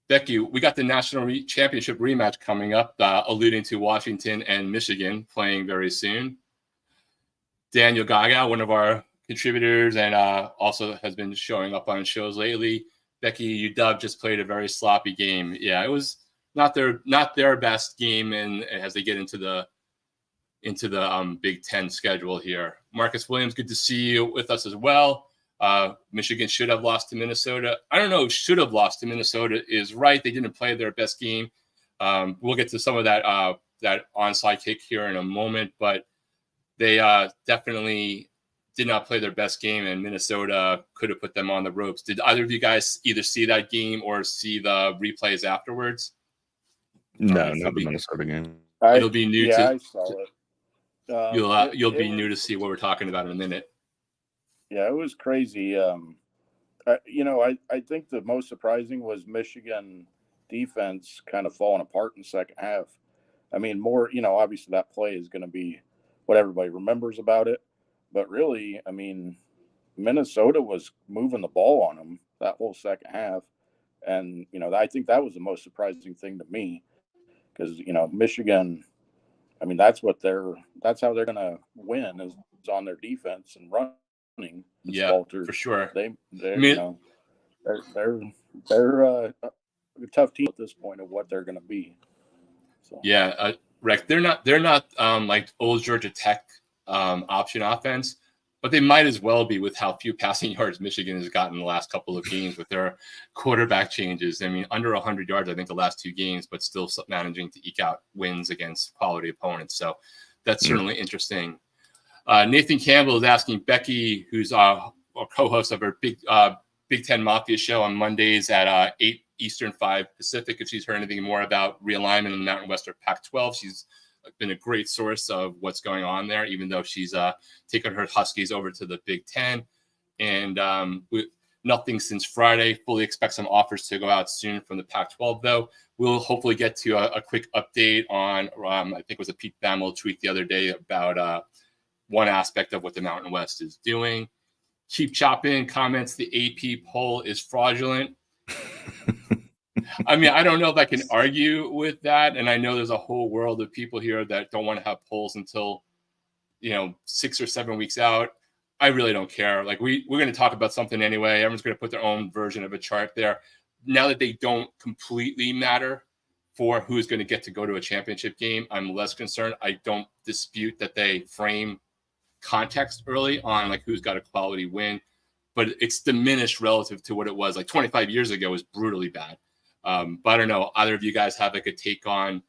Becky, we got the national championship rematch coming up, alluding to Washington and Michigan playing very soon. Daniel Gaga, one of our contributors and also has been showing up on shows lately. Becky, UW just played a very sloppy game. Yeah, it was not their best game, and as they get into the Big Ten schedule here. Marcus Williams, good to see you with us as well. Michigan should have lost to Minnesota. I don't know if should have lost to Minnesota is right. They didn't play their best game. We'll get to some of that onside kick here in a moment, but they definitely did not play their best game, and Minnesota could have put them on the ropes. Did either of you guys either see that game or see the replays afterwards? No, not the Minnesota game. It'll be new to. I saw it. You'll be new to see what we're talking about in a minute. Yeah, it was crazy. I think the most surprising was Michigan defense kind of falling apart in the second half. I mean, more, obviously that play is going to be what everybody remembers about it. But really, I mean, Minnesota was moving the ball on them that whole second half. And, I think that was the most surprising thing to me because, Michigan, I mean, that's how they're going to win is on their defense and running. Yeah, falters. For sure. They're a tough team at this point of what they're going to be. So. Yeah, Rick, they're not like old Georgia Tech option offense, but they might as well be with how few passing yards Michigan has gotten the last couple of games with their quarterback changes. I mean, under 100 yards, I think the last two games, but still managing to eke out wins against quality opponents. So that's certainly interesting. Nathan Campbell is asking Becky, who's a co-host of her Big Ten Mafia show on Mondays at 8 Eastern, 5 Pacific, if she's heard anything more about realignment in the Mountain West or Pac-12. She's been a great source of what's going on there, even though she's taken her Huskies over to the Big Ten. And nothing since Friday. Fully expect some offers to go out soon from the Pac-12, though. We'll hopefully get to a quick update on, I think it was a Pete Thamel tweet the other day about one aspect of what the Mountain West is doing. Keep chopping comments. The AP poll is fraudulent. I mean, I don't know if I can argue with that. And I know there's a whole world of people here that don't want to have polls until, 6 or 7 weeks out. I really don't care. Like we're going to talk about something anyway. Everyone's going to put their own version of a chart there. Now that they don't completely matter for who's going to get to go to a championship game, I'm less concerned. I don't dispute that they frame context early on, like who's got a quality win, but it's diminished relative to what it was like 25 years ago. Was brutally bad. But I don't know, either of you guys have like a take on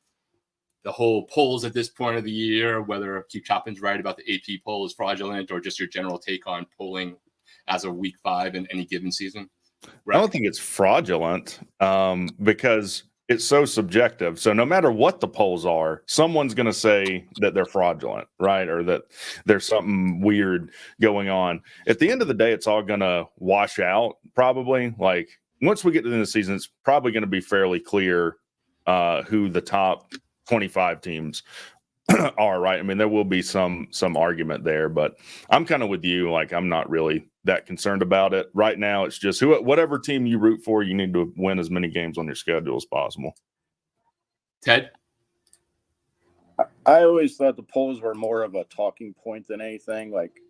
the whole polls at this point of the year, whether Keep Chopping's right about the AP poll is fraudulent, or just your general take on polling as of week 5 in any given season? Right. I don't think it's fraudulent because it's so subjective. So no matter what the polls are, someone's going to say that they're fraudulent, right? Or that there's something weird going on. At the end of the day, it's all going to wash out probably. Like once we get to the end of the season, it's probably going to be fairly clear who the top 25 teams are, right? I mean, there will be some argument there, but I'm kind of with you. Like, I'm not really that concerned about it right now. It's just whatever team you root for, you need to win as many games on your schedule as possible. Ted? I always thought the polls were more of a talking point than anything. Like,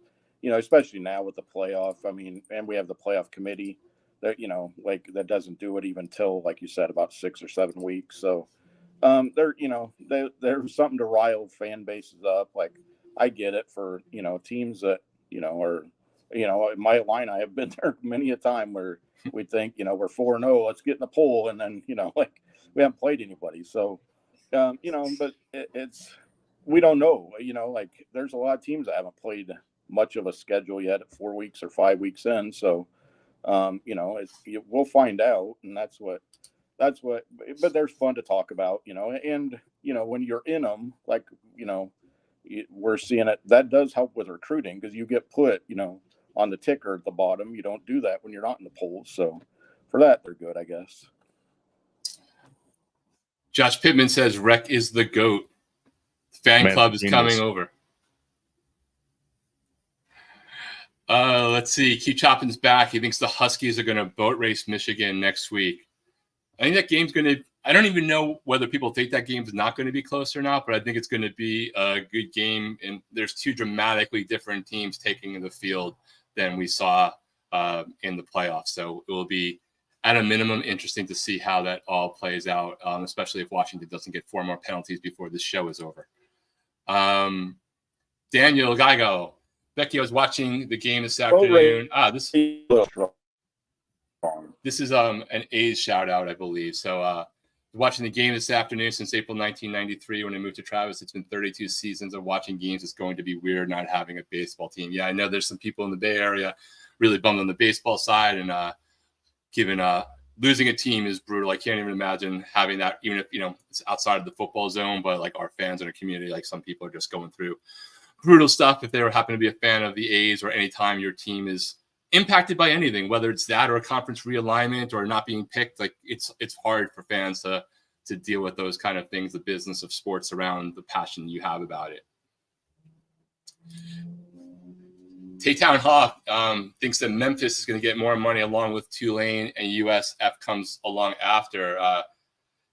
especially now with the playoff. I mean, and we have the playoff committee that, like that doesn't do it even till, like you said, about 6 or 7 weeks. So there's something to rile fan bases up. Like I get it for, teams that, are, in my line, I have been there many a time where we think, we're 4-0, let's get in the poll. And then, like we haven't played anybody. So, but we don't know, like there's a lot of teams that haven't played much of a schedule yet at 4 weeks or 5 weeks in. So, we'll find out. And that's what, but there's fun to talk about, and, when you're in them, like, we're seeing it, that does help with recruiting because you get put, on the ticker at the bottom. You don't do that when you're not in the polls. So for that, they're good, I guess. Josh Pittman says Rec is the GOAT. Fan club is coming over. Let's see. Keep Chopping's back. He thinks the Huskies are going to boat race Michigan next week. I think that game's going to I don't even know whether people think that game is not going to be close or not, but I think it's going to be a good game. And there's two dramatically different teams taking the field than we saw in the playoffs. So it will be, at a minimum, interesting to see how that all plays out, especially if Washington doesn't get 4 more penalties before this show is over. Daniel Geigo. Becky, I was watching the game this afternoon. This is an A's shout out, I believe. So watching the game this afternoon since April 1993 when I moved to Travis. It's been 32 seasons of watching games. It's going to be weird not having a baseball team. Yeah, I know there's some people in the Bay Area really bummed on the baseball side, and given losing a team is brutal. I can't even imagine having that, even if it's outside of the football zone. But like our fans in our community, like some people are just going through brutal stuff if they happen to be a fan of the A's, or anytime your team is impacted by anything, whether it's that or a conference realignment or not being picked. Like it's hard for fans to deal with those kind of things, the business of sports around the passion you have about it. Taytown Hawk thinks that Memphis is going to get more money along with Tulane, and USF comes along after.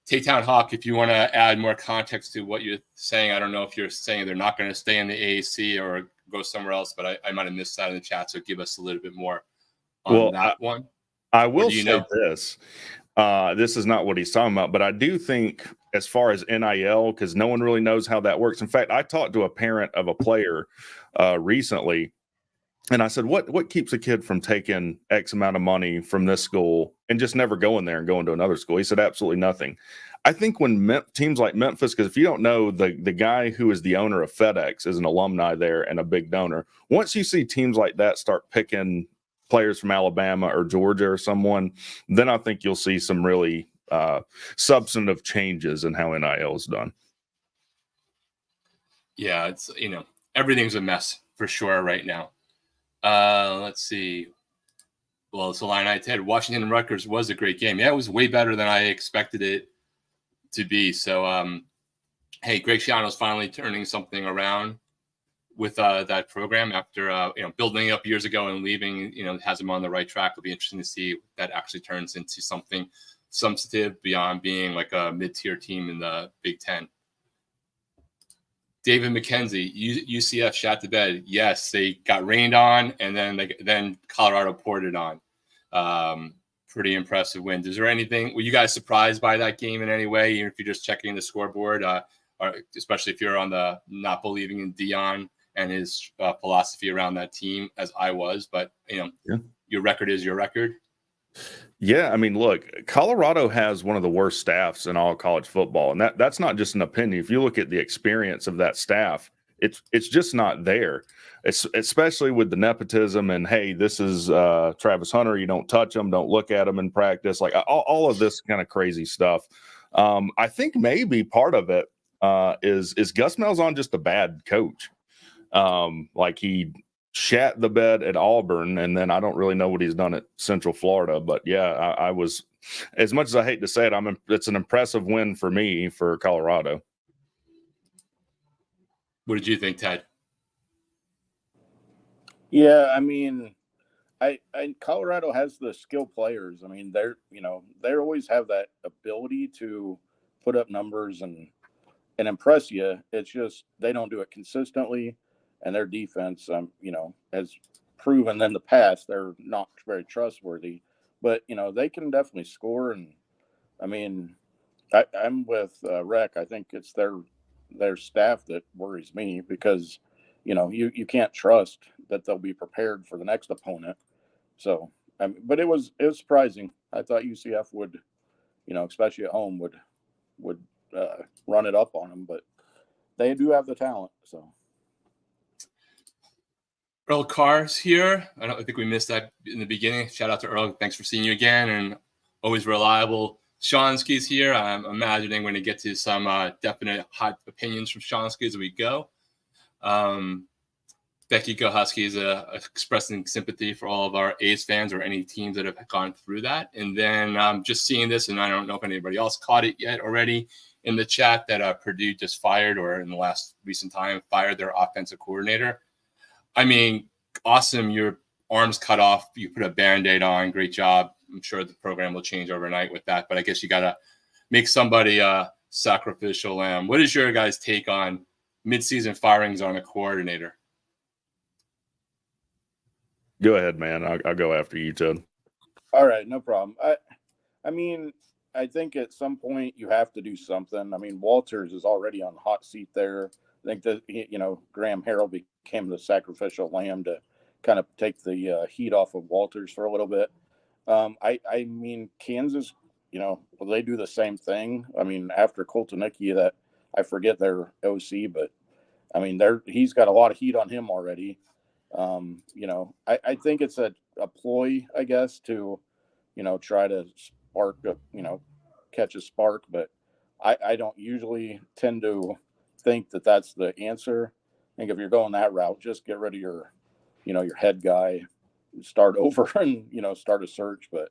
Taytown Hawk, if you want to add more context to what you're saying, I don't know if you're saying they're not going to stay in the AAC or go somewhere else, but I might have missed that in the chat, so give us a little bit more on that one. I will say this. This is not what he's talking about, but I do think as far as NIL, because no one really knows how that works. In fact, I talked to a parent of a player recently, and I said, what keeps a kid from taking X amount of money from this school and just never going there and going to another school? He said, absolutely nothing. I think when teams like Memphis, because if you don't know, the guy who is the owner of FedEx is an alumni there and a big donor. Once you see teams like that start picking players from Alabama or Georgia or someone, then I think you'll see some really substantive changes in how NIL is done. Yeah, it's everything's a mess for sure right now. Let's see. Well, it's a line I had. Washington and Rutgers was a great game. Yeah, it was way better than I expected it to be. So, hey, Greg Schiano's finally turning something around with that program after building up years ago and leaving. Has him on the right track. It'll be interesting to see if that actually turns into something substantive beyond being like a mid-tier team in the Big Ten. David McKenzie, UCF shot to bed. Yes, they got rained on, and then Colorado poured it on. Pretty impressive wins. Is there anything? Were you guys surprised by that game in any way, even if you're just checking the scoreboard, or especially if you're on the not believing in Dion and his philosophy around that team, as I was? But Your record is your record. Yeah, I mean, look, Colorado has one of the worst staffs in all college football, and that's not just an opinion. If you look at the experience of that staff, it's just not there. It's especially with the nepotism and, hey, this is Travis Hunter. You don't touch him, don't look at him in practice, like all of this kind of crazy stuff. I think maybe part of it is Gus Malzahn just a bad coach. Like he shat the bed at Auburn, and then I don't really know what he's done at Central Florida. But yeah, I was, as much as I hate to say it, it's an impressive win for me for Colorado. What did you think, Ted? Yeah, I mean, I Colorado has the skill players. I mean, they always have that ability to put up numbers and impress you. It's just they don't do it consistently. And their defense, has proven in the past they're not very trustworthy. But, they can definitely score. And, I mean, I'm with Rec. I think it's their staff that worries me because, you can't trust that they'll be prepared for the next opponent. So, but it was surprising. I thought UCF would, especially at home, would run it up on them. But they do have the talent, so. Earl Carr's here. I think we missed that in the beginning. Shout out to Earl. Thanks for seeing you again, and always reliable. Shonsky's here. I'm imagining we're going to get to some definite hot opinions from Shonsky as we go. Becky Go Huskies expressing sympathy for all of our A's fans or any teams that have gone through that. And then just seeing this, and I don't know if anybody else caught it yet already in the chat, that Purdue just fired, or in the last recent time, fired their offensive coordinator. I mean, awesome. Your arm's cut off. You put a Band-Aid on. Great job. I'm sure the program will change overnight with that. But I guess you got to make somebody a sacrificial lamb. What is your guys' take on midseason firings on a coordinator? Go ahead, man. I'll go after you, Ted. All right, no problem. I mean, I think at some point you have to do something. I mean, Walters is already on the hot seat there. I think that, you know, Graham Harrell became the sacrificial lamb to kind of take the heat off of Walters for a little bit. I mean, Kansas, you know, well, they do the same thing. I mean, after Koltonicki, that I forget their OC, but I mean, he's got a lot of heat on him already. You know, I think it's a ploy, I guess, to, you know, try to spark, you know, catch a spark. But I don't usually tend to think that that's the answer. I think if you're going that route, just get rid of your, you know, your head guy, start over and, you know, start a search. But,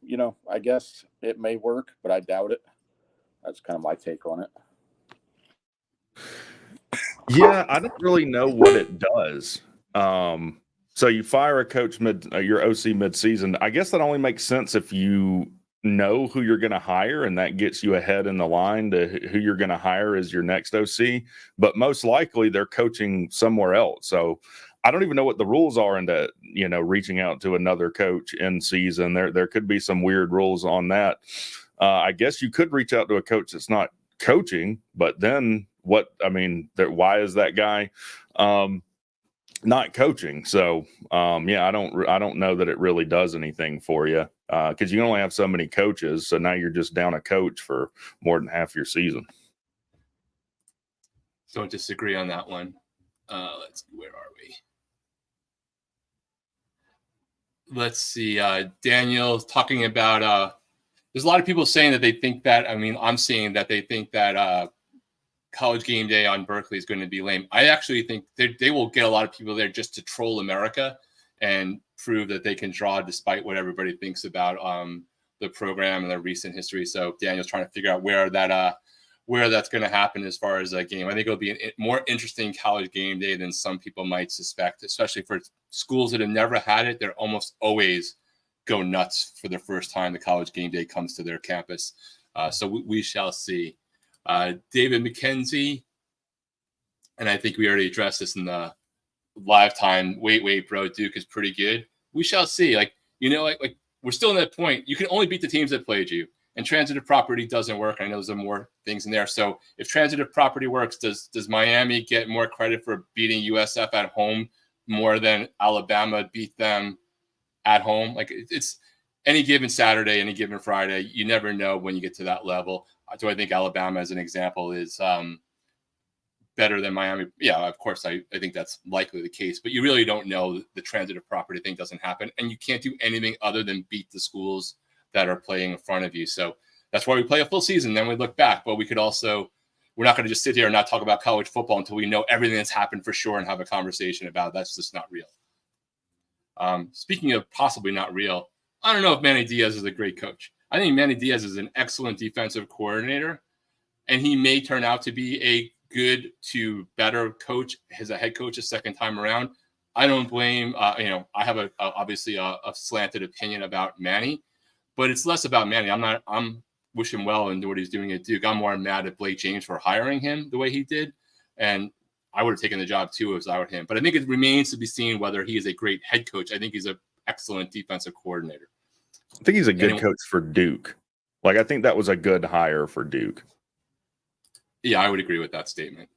you know, I guess it may work, but I doubt it. That's kind of my take on it. Yeah, I don't really know what it does. So you fire a coach your OC mid-season. I guess that only makes sense if you know who you're going to hire, and that gets you ahead in the line to who you're going to hire as your next OC. But most likely they're coaching somewhere else. So I don't even know what the rules are into, you know, reaching out to another coach in season. There could be some weird rules on that. I guess you could reach out to a coach that's not coaching, but then why is that guy not coaching? So yeah, I don't know that it really does anything for you, because you only have so many coaches. So now you're just down a coach for more than half your season. Don't disagree on that one. Where are we? Let's see. Daniel talking about there's a lot of people saying that they think that, I'm seeing that they think that College Game Day on Berkeley is going to be lame. I actually think they will get a lot of people there just to troll America and prove that they can draw despite what everybody thinks about the program and their recent history. So Daniel's trying to figure out where that's going to happen as far as a game. I think it'll be a more interesting College Game Day than some people might suspect, especially for schools that have never had it. They're almost always go nuts for the first time the College Game Day comes to their campus. So we shall see. David McKenzie, and I think we already addressed this in the live time. Wait, bro, Duke is pretty good. We shall see. Like we're still in that point. You can only beat the teams that played you, and transitive property doesn't work. I know there's more things in there. So if transitive property works, does Miami get more credit for beating USF at home more than Alabama beat them at home? Like it's any given Saturday, any given Friday, you never know when you get to that level. Do I think Alabama, as an example, is better than Miami? Yeah, of course, I think that's likely the case. But you really don't know. The transitive property thing doesn't happen. And you can't do anything other than beat the schools that are playing in front of you. So that's why we play a full season. Then we look back. But we're not going to just sit here and not talk about college football until we know everything that's happened for sure and have a conversation about it. That's just not real. Speaking of possibly not real, I don't know if Manny Diaz is a great coach. I think Manny Diaz is an excellent defensive coordinator, and he may turn out to be a good to better coach as a head coach a second time around. I don't blame, I have obviously a slanted opinion about Manny, but it's less about Manny. I'm wishing him well and do what he's doing at Duke. I'm more mad at Blake James for hiring him the way he did. And I would have taken the job too if I were him. But I think it remains to be seen whether he is a great head coach. I think he's an excellent defensive coordinator. I think he's a good coach for Duke. Like, I think that was a good hire for Duke. Yeah, I would agree with that statement.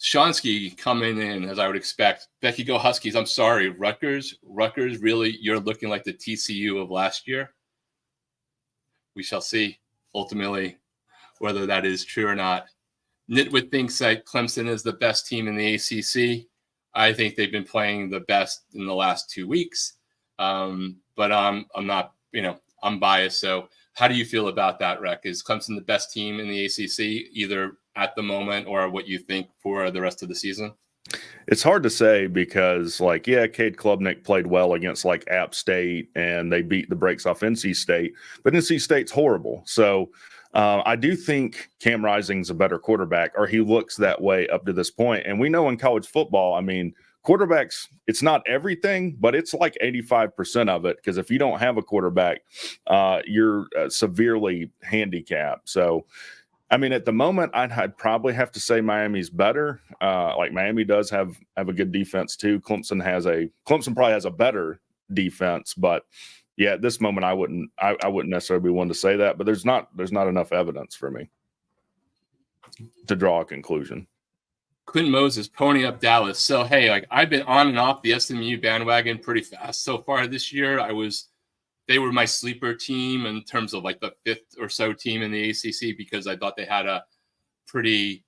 Shonsky coming in, as I would expect. Becky, go Huskies. I'm sorry. Rutgers, really, you're looking like the TCU of last year. We shall see, ultimately, whether that is true or not. Nitwit thinks that Clemson is the best team in the ACC. I think they've been playing the best in the last 2 weeks. But I'm not, I'm biased. So how do you feel about that, Rec? Is Clemson the best team in the ACC, either at the moment or what you think for the rest of the season? It's hard to say because, Cade Klubnik played well against, App State, and they beat the brakes off NC State. But NC State's horrible. So I do think Cam Rising's a better quarterback, or he looks that way up to this point. And we know in college football, quarterbacks, it's not everything, but it's like 85% of it. Because if you don't have a quarterback, you're severely handicapped. So, I mean, at the moment, I'd probably have to say Miami's better. Like Miami does have a good defense too. Clemson probably has a better defense, but yeah, at this moment, I wouldn't necessarily be one to say that. But there's not enough evidence for me to draw a conclusion. Quinn Moses, pony up Dallas. So hey, like I've been on and off the SMU bandwagon pretty fast so far this year. They were my sleeper team in terms of like the 5th or so team in the ACC because I thought they had a pretty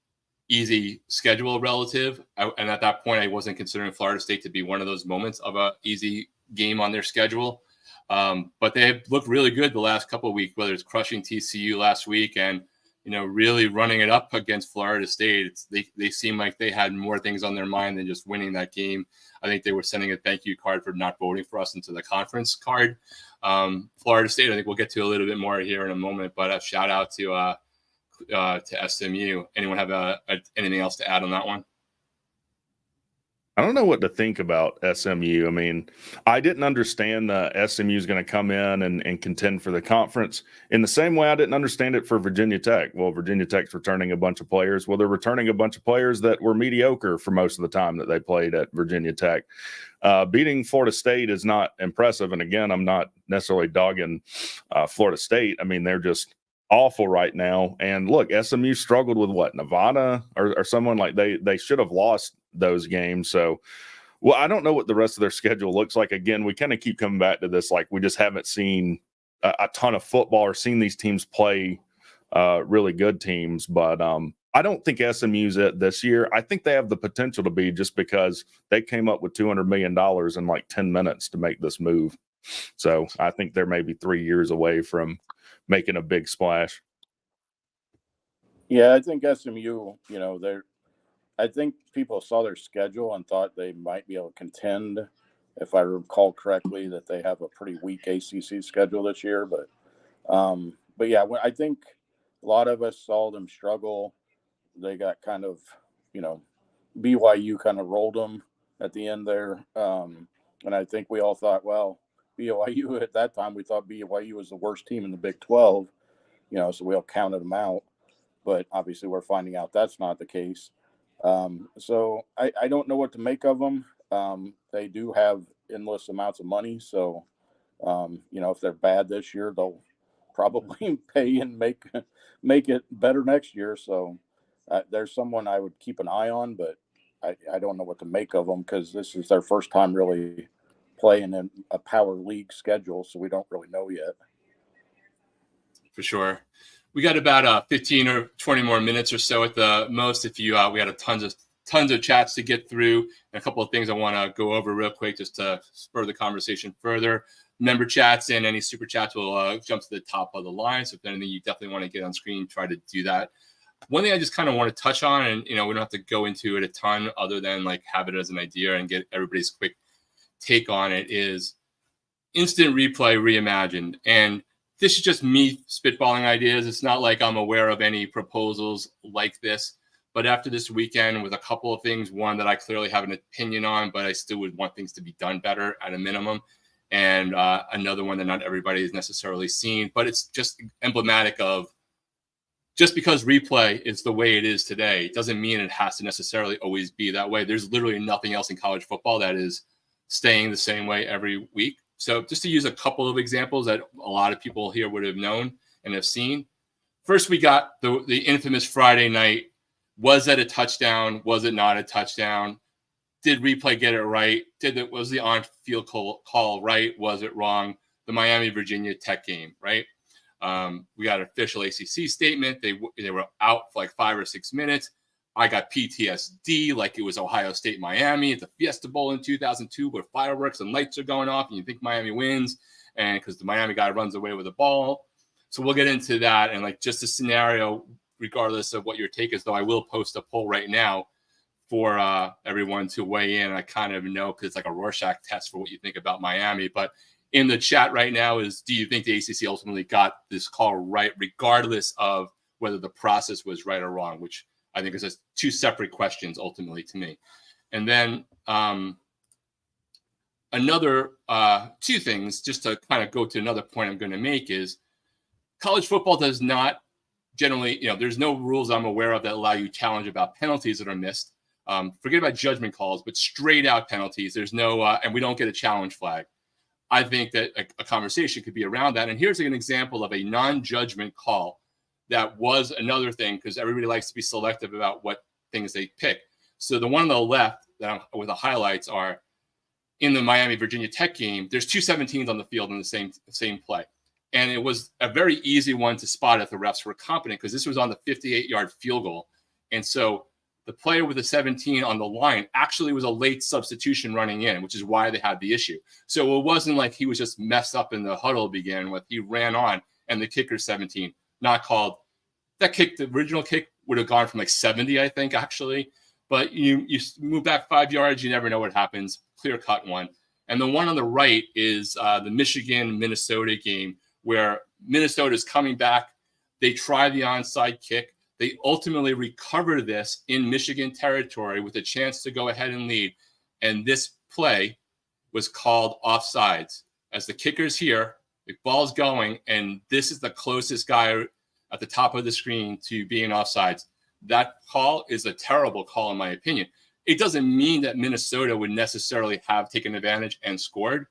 easy schedule relative. And at that point, I wasn't considering Florida State to be one of those moments of a easy game on their schedule. But they have looked really good the last couple of weeks, whether it's crushing TCU last week and, really running it up against Florida State. They seem like they had more things on their mind than just winning that game. I think they were sending a thank you card for not voting for us into the conference card. Florida State, I think we'll get to a little bit more here in a moment, but a shout out to SMU. Anyone have anything else to add on that one? I don't know what to think about SMU. I mean, I didn't understand the SMU is going to come in and contend for the conference in the same way I didn't understand it for Virginia Tech. Well, Virginia Tech's returning a bunch of players. Well, they're returning a bunch of players that were mediocre for most of the time that they played at Virginia Tech. Beating Florida State is not impressive. And again, I'm not necessarily dogging Florida State. I mean, they're just awful right now. And look, SMU struggled with Nevada or someone like they should have lost those games. So, well, I don't know what the rest of their schedule looks like. Again, we kind of keep coming back to this. Like we just haven't seen a ton of football or seen these teams play really good teams. But I don't think SMU's it this year. I think they have the potential to be just because they came up with $200 million in like 10 minutes to make this move. So I think they're maybe 3 years away from making a big splash. Yeah, I think SMU, I think people saw their schedule and thought they might be able to contend. If I recall correctly, that they have a pretty weak ACC schedule this year. But yeah, I think a lot of us saw them struggle. They got kind of, BYU kind of rolled them at the end there. And I think we all thought, well, BYU at that time, we thought BYU was the worst team in the Big 12, so we all counted them out. But obviously we're finding out that's not the case. So I don't know what to make of them. They do have endless amounts of money. So, if they're bad this year, they'll probably pay and make it better next year. So there's someone I would keep an eye on, but I don't know what to make of them because this is their first time really playing in a power league schedule. So we don't really know yet. For sure. We got about 15 or 20 more minutes or so at the most. If you, we had tons of chats to get through, and a couple of things I want to go over real quick just to spur the conversation further. Member chats and any super chats will jump to the top of the line. So if anything you definitely want to get on screen, try to do that. One thing I just kind of want to touch on, and we don't have to go into it a ton, other than like have it as an idea and get everybody's quick take on it, is instant replay reimagined. And this is just me spitballing ideas. It's not like I'm aware of any proposals like this. But after this weekend, with a couple of things, one that I clearly have an opinion on, but I still would want things to be done better at a minimum. And another one that not everybody has necessarily seen. But it's just emblematic of just because replay is the way it is today, it doesn't mean it has to necessarily always be that way. There's literally nothing else in college football that is staying the same way every week. So just to use a couple of examples that a lot of people here would have known and have seen. First, we got the infamous Friday night. Was that a touchdown? Was it not a touchdown? Did replay get it right? Was the on-field call right? Was it wrong? The Miami-Virginia Tech game, right? We got an official ACC statement. They were out for like 5 or 6 minutes. I got PTSD like it was Ohio State, Miami at the Fiesta Bowl in 2002 where fireworks and lights are going off and you think Miami wins and because the Miami guy runs away with the ball. So we'll get into that and like just a scenario, regardless of what your take is, though I will post a poll right now for everyone to weigh in. I kind of know because it's like a Rorschach test for what you think about Miami. But in the chat right now is, do you think the ACC ultimately got this call right, regardless of whether the process was right or wrong, which I think is just two separate questions ultimately to me. And then another two things, just to kind of go to another point I'm going to make, is college football does not generally, there's no rules I'm aware of that allow you challenge about penalties that are missed. Forget about judgment calls, but straight out penalties. There's no, and we don't get a challenge flag. I think that a conversation could be around that. And here's an example of a non-judgment call that was another thing, because everybody likes to be selective about what things they pick. So the one on the left with the highlights are in the Miami-Virginia Tech game. There's two 17s on the field in the same play. And it was a very easy one to spot if the refs were competent, because this was on the 58-yard field goal. And so the player with the 17 on the line actually was a late substitution running in, which is why they had the issue. So it wasn't like he was just messed up in the huddle to begin with. He ran on, and the kicker 17, not called. That kick, the original kick, would have gone from like 70, I think, actually. But you move back 5 yards, you never know what happens. Clear-cut one. And the one on the right is the Michigan-Minnesota game, where Minnesota is coming back. They try the onside kick. They ultimately recover this in Michigan territory with a chance to go ahead and lead. And this play was called offsides. As the kicker's here, the ball's going, and this is the closest guy at the top of the screen to being offsides. That call is a terrible call, in my opinion. It doesn't mean that Minnesota would necessarily have taken advantage and scored,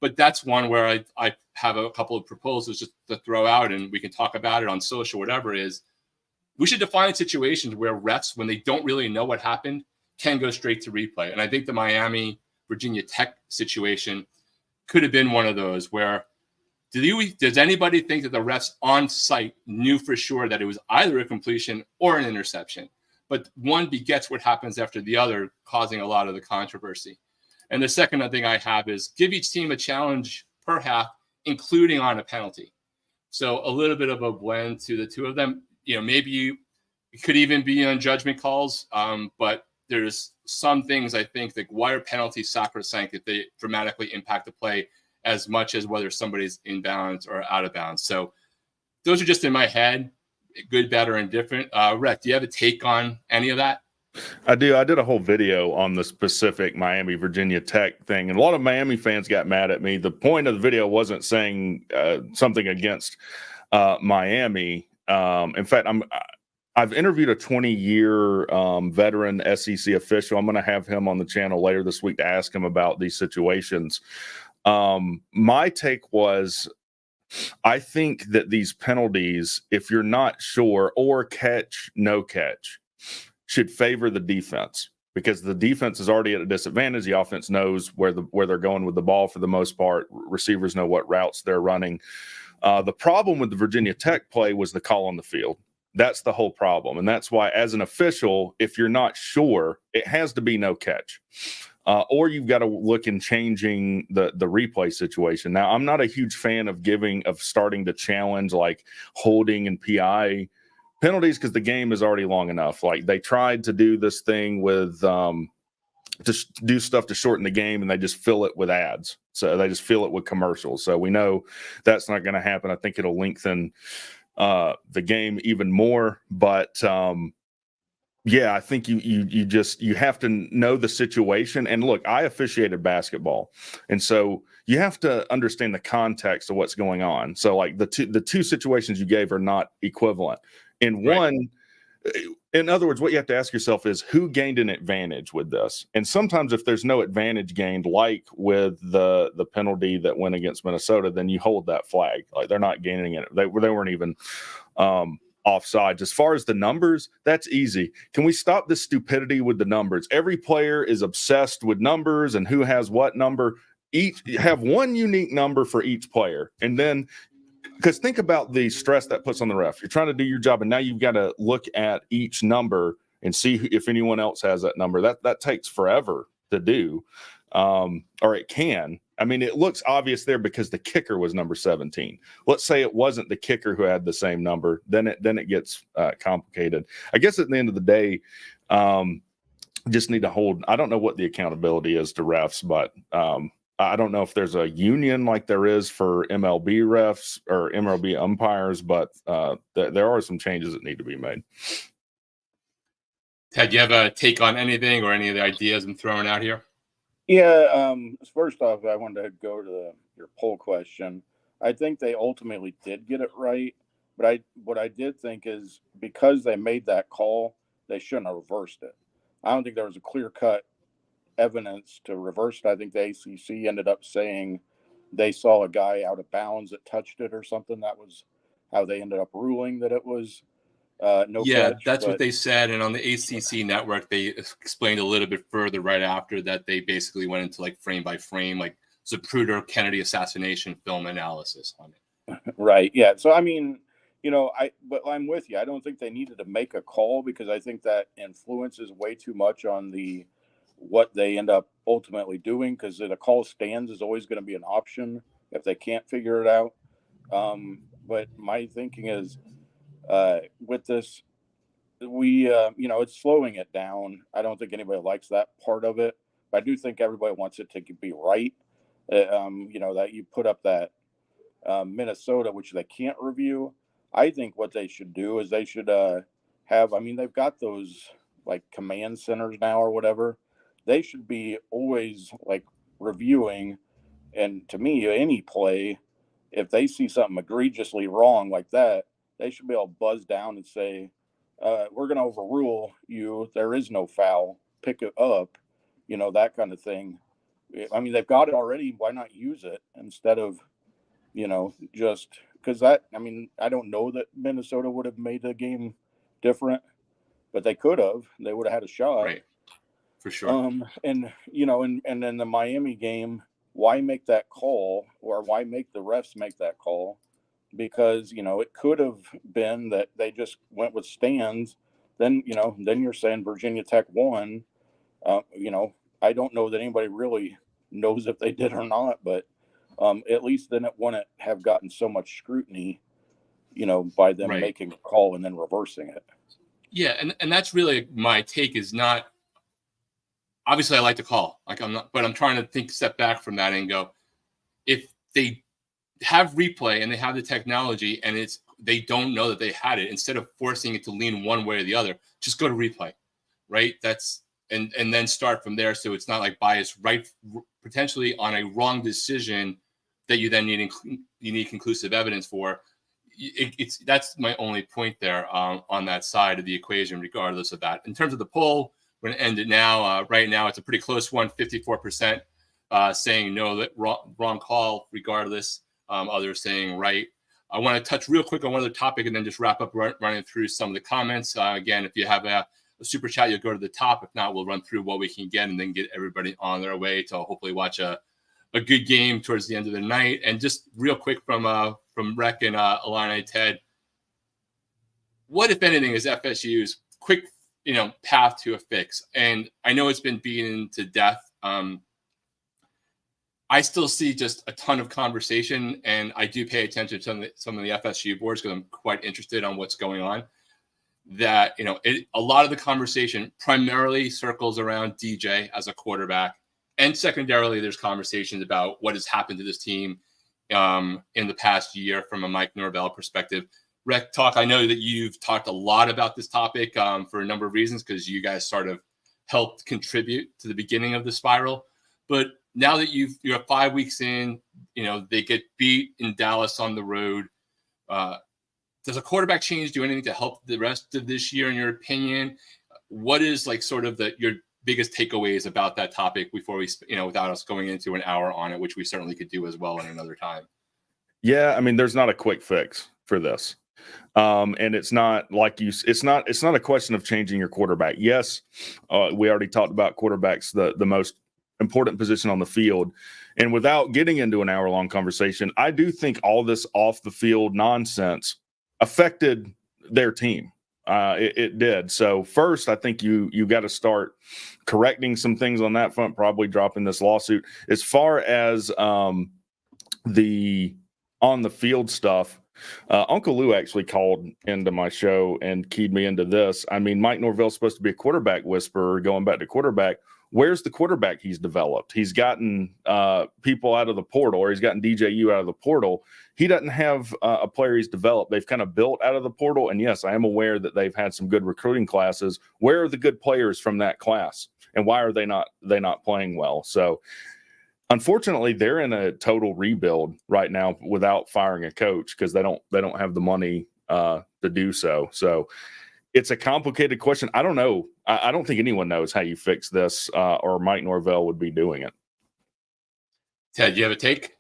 but that's one where I have a couple of proposals just to throw out, and we can talk about it on social, whatever it is. We should define situations where refs, when they don't really know what happened, can go straight to replay. And I think the Miami-Virginia Tech situation could have been one of those where does anybody think that the refs on site knew for sure that it was either a completion or an interception? But one begets what happens after the other, causing a lot of the controversy. And the second thing I have is give each team a challenge per half, including on a penalty. So a little bit of a blend to the two of them. Maybe it could even be on judgment calls, but there's some things I think that why are penalties sacrosanct if they dramatically impact the play as much as whether somebody's in bounds or out of bounds. So those are just in my head, good, bad, or indifferent. Rhett, do you have a take on any of that? I do. I did a whole video on the specific Miami-Virginia Tech thing, and a lot of Miami fans got mad at me. The point of the video wasn't saying something against Miami. In fact, I've interviewed a 20-year veteran SEC official. I'm going to have him on the channel later this week to ask him about these situations. My take was, I think that these penalties, if you're not sure, or catch, no catch, should favor the defense, because the defense is already at a disadvantage. The offense knows where they're going with the ball for the most part. Receivers know what routes they're running. The problem with the Virginia Tech play was the call on the field. That's the whole problem. And that's why, as an official, if you're not sure, it has to be no catch. Or you've got to look in changing the replay situation. Now, I'm not a huge fan of starting to challenge like holding and PI penalties, because the game is already long enough. Like, they tried to do this thing with to do stuff to shorten the game, and they just fill it with ads. So they just fill it with commercials. So we know that's not going to happen. I think it'll lengthen the game even more. But yeah, I think you have to know the situation. And look, I officiated basketball, and so you have to understand the context of what's going on. So like the two situations you gave are not equivalent. In one, in other words, what you have to ask yourself is who gained an advantage with this? And sometimes if there's no advantage gained, like with the penalty that went against Minnesota, then you hold that flag. Like, they're not gaining it. They weren't even offsides. As far as the numbers, that's easy. Can we stop this stupidity with the numbers? Every player is obsessed with numbers and who has what number. Each have one unique number for each player. And then, because think about the stress that puts on the ref. You're trying to do your job, and now you've got to look at each number and see if anyone else has that number. That takes forever to do, or it can. I mean, it looks obvious there because the kicker was number 17. Let's say it wasn't the kicker who had the same number. Then it gets complicated. I guess at the end of the day, just need to hold. I don't know what the accountability is to refs, but I don't know if there's a union like there is for MLB refs or MLB umpires, but there are some changes that need to be made. Ted, do you have a take on anything or any of the ideas I'm throwing out here? Yeah. First off, I wanted to go to your poll question. I think they ultimately did get it right, but what I did think is because they made that call, they shouldn't have reversed it. I don't think there was a clear-cut evidence to reverse it. I think the ACC ended up saying they saw a guy out of bounds that touched it or something. That was how they ended up ruling that it was no catch. That's what they said. And on the ACC network, they explained a little bit further right after that. They basically went into like frame by frame, like Zapruder Kennedy assassination film analysis on it. Right. Yeah. So, I mean, but I'm with you. I don't think they needed to make a call because I think that influences way too much on what they end up ultimately doing, because the call stands is always going to be an option if they can't figure it out. But my thinking is with this, it's slowing it down. I don't think anybody likes that part of it, but I do think everybody wants it to be right. That you put up that Minnesota, which they can't review. I think what they should do is they should they've got those like command centers now or whatever. They should be always like reviewing. And to me, any play, if they see something egregiously wrong like that, they should be able to buzz down and say, we're going to overrule you. There is no foul. Pick it up, that kind of thing. I mean, they've got it already. Why not use it instead of, just because I don't know that Minnesota would have made the game different, but they could have. They would have had a shot. Right. For sure. And then the Miami game, why make that call, or why make the refs make that call? Because, it could have been that they just went with stands. Then you're saying Virginia Tech won. I don't know that anybody really knows if they did or not, but at least then it wouldn't have gotten so much scrutiny, by them making a call and then reversing it. Yeah, and that's really my take. Is not obviously I like to call, like but I'm trying to step back from that and go, if they have replay and they have the technology and they don't know that they had it, instead of forcing it to lean one way or the other, just go to replay, right? That's and then start from there. So it's not like bias, right? Potentially on a wrong decision that you then need conclusive evidence for. That's my only point there on that side of the equation, regardless of that. In terms of the poll, we're going to end it now. Right now, it's a pretty close one, 54% saying no, that wrong call, regardless. Others saying right. I want to touch real quick on one other topic and then just wrap up running through some of the comments. Again, if you have a super chat, you'll go to the top. If not, we'll run through what we can get and then get everybody on their way to hopefully watch a good game towards the end of the night. And just real quick from Rec and Illini, Ted, what, if anything, is FSU's quick path to a fix? And I know it's been beaten to death. I still see just a ton of conversation, and I do pay attention to some of the FSU boards because I'm quite interested on what's going on. That, a lot of the conversation primarily circles around DJ as a quarterback. And secondarily, there's conversations about what has happened to this team in the past year from a Mike Norvell perspective. Rec Talk, I know that you've talked a lot about this topic for a number of reasons because you guys sort of helped contribute to the beginning of the spiral. But now that you're 5 weeks in, they get beat in Dallas on the road. Does a quarterback change do anything to help the rest of this year, in your opinion? What is like sort of your biggest takeaways about that topic before we, without us going into an hour on it, which we certainly could do as well in another time? Yeah, I mean, there's not a quick fix for this. And it's not like it's not a question of changing your quarterback. Yes, we already talked about quarterbacks, the most important position on the field. And without getting into an hour-long conversation, I do think all this off the field nonsense affected their team. It did. So first, I think you got to start correcting some things on that front, probably dropping this lawsuit. As far as the on the field stuff, Uncle Lou actually called into my show and keyed me into this. I mean, Mike Norvell's supposed to be a quarterback whisperer. Going back to quarterback, where's the quarterback he's developed? He's gotten people out of the portal, or he's gotten DJU out of the portal. He doesn't have a player he's developed. They've kind of built out of the portal. And yes, I am aware that they've had some good recruiting classes. Where are the good players from that class? And why are they not playing well? So unfortunately, they're in a total rebuild right now without firing a coach, because they don't have the money to do so. So it's a complicated question. I don't know. I don't think anyone knows how you fix this, or Mike Norvell would be doing it. Ted, do you have a take?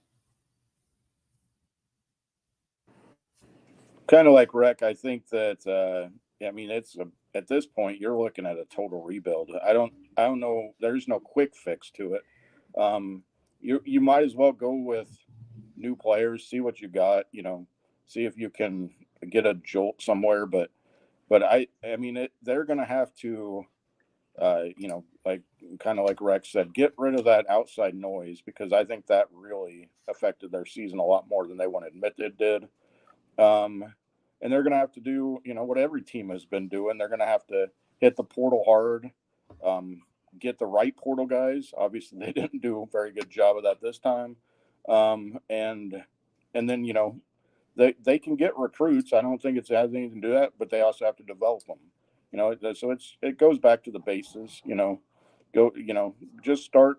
Kind of like Rec. I think that I mean, it's at this point you're looking at a total rebuild. I don't know. There's no quick fix to it. You might as well go with new players, see what you got. See if you can get a jolt somewhere. But I mean, they're going to have to, like kind of like Rex said, get rid of that outside noise, because I think that really affected their season a lot more than they want to admit it did. And they're going to have to do, what every team has been doing. They're going to have to hit the portal hard, get the right portal guys. Obviously, they didn't do a very good job of that this time. And then, they can get recruits. I don't think it has anything to do that, but they also have to develop them. So it goes back to the bases. Just start.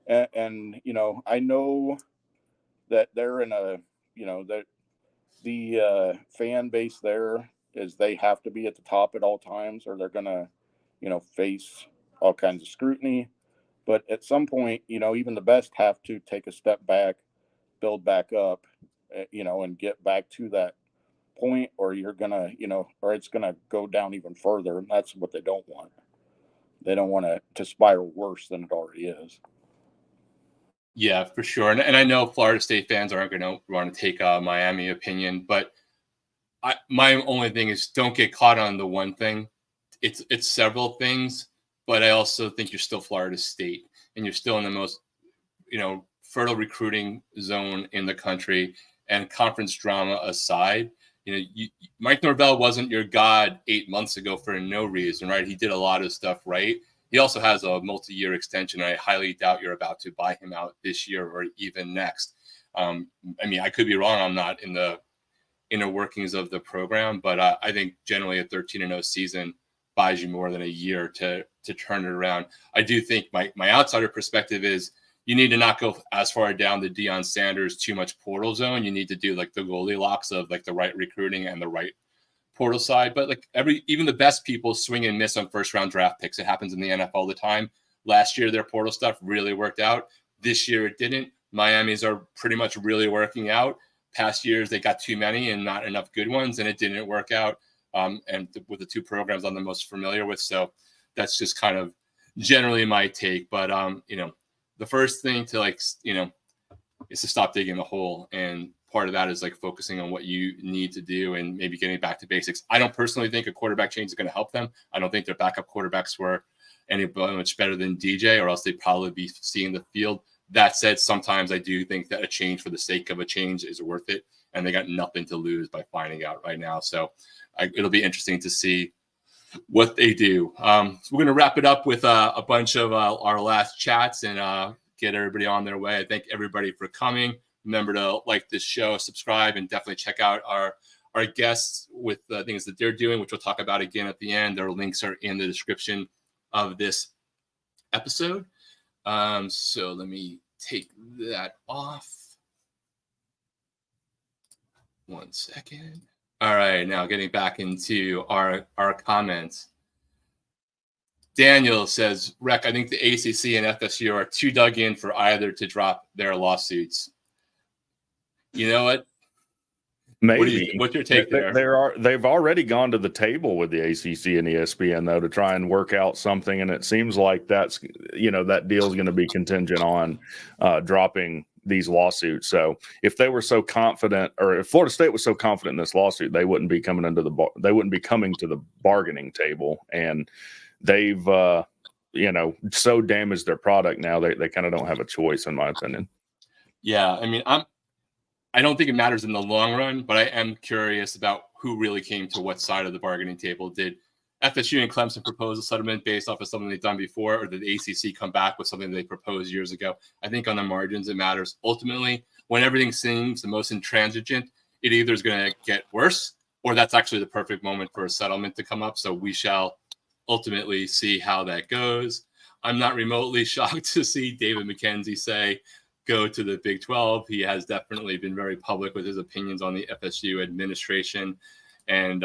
And I know that they're in a, that the fan base there is they have to be at the top at all times, or they're gonna, face all kinds of scrutiny. But at some point, even the best have to take a step back, build back up, and get back to that point, or you're gonna, or it's gonna go down even further, and that's what they don't want. They don't want to spiral worse than it already is. Yeah, for sure. And I know Florida State fans aren't going to want to take a Miami opinion, but my only thing is don't get caught on the one thing. It's several things, but I also think you're still Florida State, and you're still in the most, fertile recruiting zone in the country. And conference drama aside, Mike Norvell wasn't your god 8 months ago for no reason, right? He did a lot of stuff right. He also has a multi-year extension. I highly doubt you're about to buy him out this year or even next. I mean, I could be wrong. I'm not in the inner workings of the program, but I think generally a 13-0 season buys you more than a year to turn it around. I do think my outsider perspective is you need to not go as far down the Deion Sanders too much portal zone. You need to do like the Goldilocks of like the right recruiting and the right portal side. But like even the best people swing and miss on first round draft picks. It happens in the NFL all the time. Last year, their portal stuff really worked out. This year, it didn't. Miami's are pretty much really working out. Past years, they got too many and not enough good ones, and it didn't work out. And with the two programs I'm the most familiar with. So that's just kind of generally my take. But, the first thing to is to stop digging the hole. And part of that is like focusing on what you need to do and maybe getting back to basics. I don't personally think a quarterback change is going to help them. I don't think their backup quarterbacks were any much better than DJ, or else they'd probably be seeing the field. That said, sometimes I do think that a change for the sake of a change is worth it. And they got nothing to lose by finding out right now. So it'll be interesting to see what they do. So we're going to wrap it up with a bunch of our last chats and get everybody on their way. I thank everybody for coming. Remember to like this show, subscribe, and definitely check out our guests with the things that they're doing, which we'll talk about again at the end. Their links are in the description of this episode. So let me take that off. 1 second. All right, now getting back into our comments. Daniel says, Rec, I think the ACC and FSU are too dug in for either to drop their lawsuits. You know what? Maybe. What's your take there? They've already gone to the table with the ACC and ESPN, though, to try and work out something. And it seems like that deal is going to be contingent on dropping these lawsuits. So if they were so confident, or if Florida State was so confident in this lawsuit, they wouldn't be coming to the bargaining table. And they've so damaged their product now they kind of don't have a choice, in my opinion. Yeah, I mean, I don't think it matters in the long run, but I am curious about who really came to what side of the bargaining table. Did FSU and Clemson propose a settlement based off of something they've done before, or did the ACC come back with something they proposed years ago? I think on the margins it matters. Ultimately, when everything seems the most intransigent, it either is going to get worse or that's actually the perfect moment for a settlement to come up. So we shall ultimately see how that goes. I'm not remotely shocked to see David McKenzie say go to the Big 12. He has definitely been very public with his opinions on the FSU administration and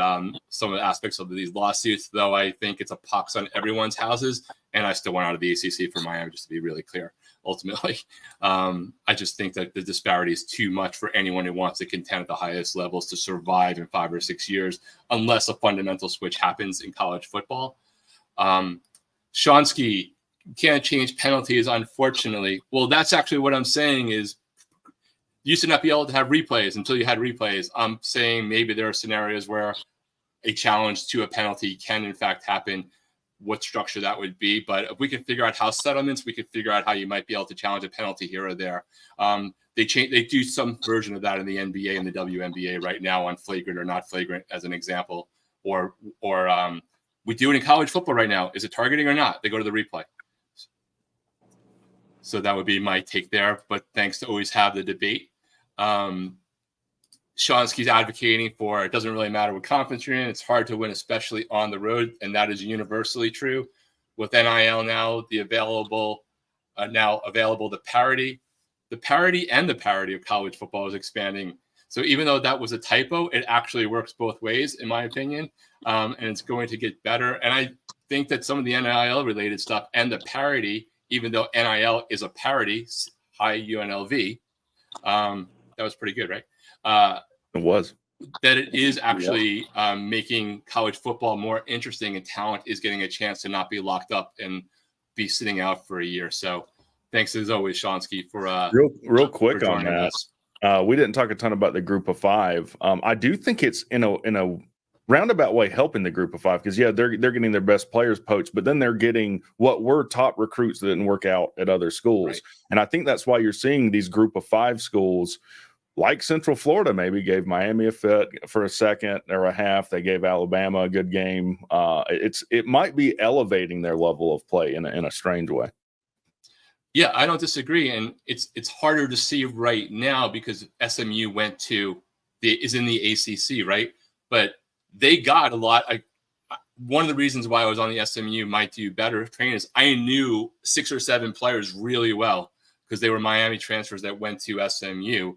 some of the aspects of these lawsuits, though I think it's a pox on everyone's houses. And I still want out of the ACC for Miami, just to be really clear. Ultimately, I just think that the disparity is too much for anyone who wants to contend at the highest levels to survive in 5 or 6 years, unless a fundamental switch happens in college football. Shonsky can't change penalties, unfortunately. Well, that's actually what I'm saying is you used to not be able to have replays until you had replays. I'm saying maybe there are scenarios where a challenge to a penalty can in fact happen, what structure that would be. But if we can figure out how settlements, we can figure out how you might be able to challenge a penalty here or there. They do some version of that in the NBA and the WNBA right now on flagrant or not flagrant as an example, or we do it in college football right now. Is it targeting or not? They go to the replay. So that would be my take there. But thanks to always have the debate. Shonsky's advocating for it doesn't really matter what conference you're in. It's hard to win, especially on the road. And that is universally true. With NIL now, the available, the parity and the parity of college football is expanding. So even though that was a typo, it actually works both ways, in my opinion. And it's going to get better. And I think that some of the NIL related stuff and the parity, even though NIL is a parity, high UNLV, that was pretty good, right? It was. That it is actually making college football more interesting, and talent is getting a chance to not be locked up and be sitting out for a year. So thanks as always, Shonsky, for real quick for on that. us. We didn't talk a ton about the group of five. I do think it's in a roundabout way helping the group of five because they're getting their best players poached, but then they're getting what were top recruits that didn't work out at other schools. Right. And I think that's why you're seeing these group of five schools like Central Florida maybe gave Miami a fit for a second or a half. They gave Alabama a good game. It might be elevating their level of play in a strange way. Yeah, I don't disagree, and it's harder to see right now because SMU is in the ACC, right? But they got a lot. One of the reasons why I was on the SMU might do better training is I knew 6 or 7 players really well because they were Miami transfers that went to SMU.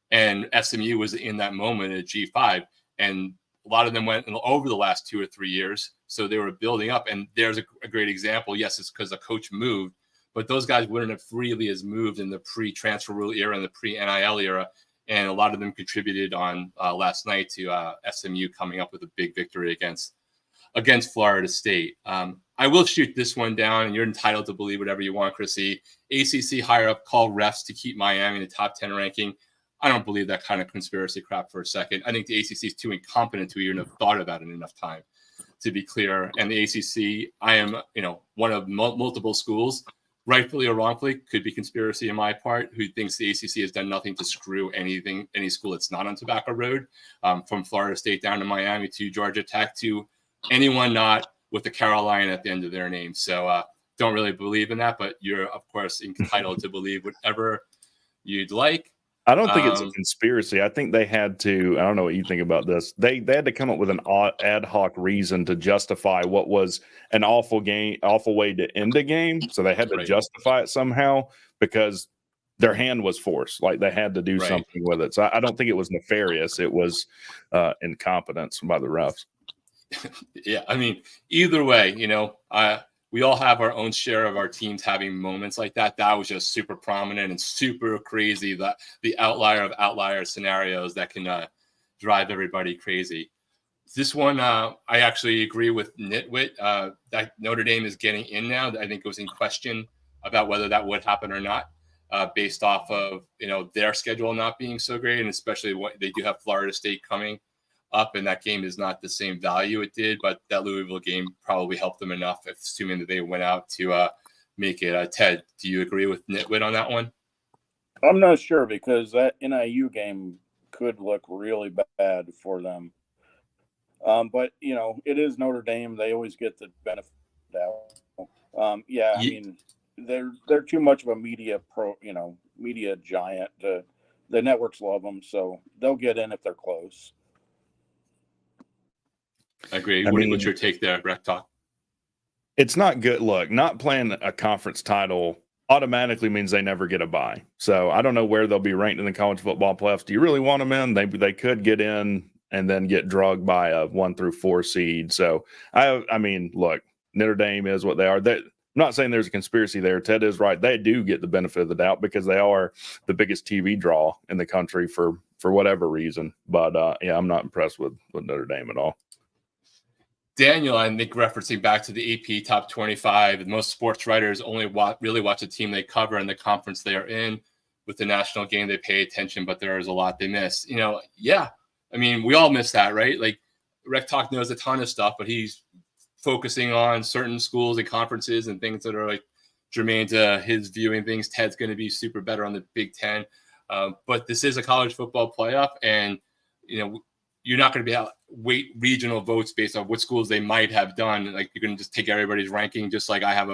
And SMU was in that moment at G5. And a lot of them went over the last 2 or 3 years. So they were building up. And there's a great example. Yes, it's because the coach moved. But those guys wouldn't have freely as moved in the pre-transfer rule era and the pre-NIL era. And a lot of them contributed on last night to SMU coming up with a big victory against Florida State. I will shoot this one down, and you're entitled to believe whatever you want, Chrissy. ACC higher up call refs to keep Miami in the top 10 ranking. I don't believe that kind of conspiracy crap for a second. I think the ACC is too incompetent to even have thought about it enough time, to be clear. And the ACC, I am, one of multiple schools, rightfully or wrongfully, could be conspiracy on my part, who thinks the ACC has done nothing to screw any school that's not on Tobacco Road, from Florida State down to Miami to Georgia Tech to anyone not with the Carolina at the end of their name. So don't really believe in that, but you're, of course, entitled to believe whatever you'd like. I don't think it's a conspiracy. I think they had to, I don't know what you think about this. They had to come up with an ad hoc reason to justify what was an awful way to end a game. So they had to justify it somehow because their hand was forced. Like they had to do something with it. So I don't think it was nefarious. It was incompetence by the refs. Yeah. I mean, either way, we all have our own share of our teams having moments like that. That was just super prominent and super crazy. The outlier of outlier scenarios that can drive everybody crazy. This one, I actually agree with Nitwit that Notre Dame is getting in now. I think it was in question about whether that would happen or not, based off of their schedule not being so great, and especially what they do have Florida State coming up, and that game is not the same value it did, but that Louisville game probably helped them enough, assuming that they went out to make it. Ted, do you agree with Nitwit on that one? I'm not sure because that NIU game could look really bad for them. But it is Notre Dame. They always get the benefit of the doubt. Yeah, I mean, they're too much of a media giant. The networks love them, so they'll get in if they're close. I agree. What's your take there, Rec Talk? It's not good. Look, not playing a conference title automatically means they never get a bye. So I don't know where they'll be ranked in the college football playoffs. Do you really want them in? They could get in and then get drugged by a 1 through 4 seed. So I mean, look, Notre Dame is what they are. I'm not saying there's a conspiracy there. Ted is right. They do get the benefit of the doubt because they are the biggest TV draw in the country for whatever reason. But yeah, I'm not impressed with Notre Dame at all. Daniel, I think referencing back to the AP top 25, most sports writers only really watch the team they cover and the conference they are in. With the national game, they pay attention, but there is a lot they miss. Yeah. I mean, we all miss that, right? Like, Rec Talk knows a ton of stuff, but he's focusing on certain schools and conferences and things that are like germane to his viewing things. Ted's going to be super better on the Big Ten. But this is a college football playoff, and, you're not going to be able to weight regional votes based on what schools they might have done. Like, you're going to just take everybody's ranking, just like I have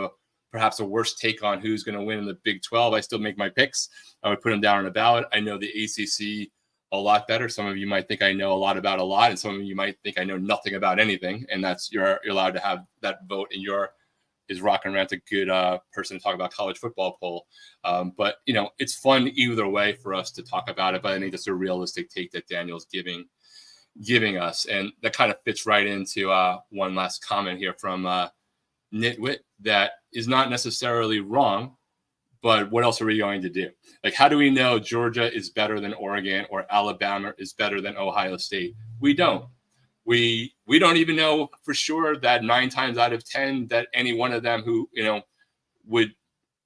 perhaps a worse take on who's going to win in the Big 12. I still make my picks. I would put them down on a ballot. I know the ACC a lot better. Some of you might think I know a lot about a lot, and some of you might think I know nothing about anything. And that's you're allowed to have that vote, and is rocking around a good person to talk about college football poll. But it's fun either way for us to talk about it. But I think that's a realistic take that Daniel's giving us, and that kind of fits right into one last comment here from Nitwit that is not necessarily wrong, but what else are we going to do? Like, how do we know Georgia is better than Oregon or Alabama is better than Ohio State? We don't. We don't even know for sure that 9 times out of 10 that any one of them who would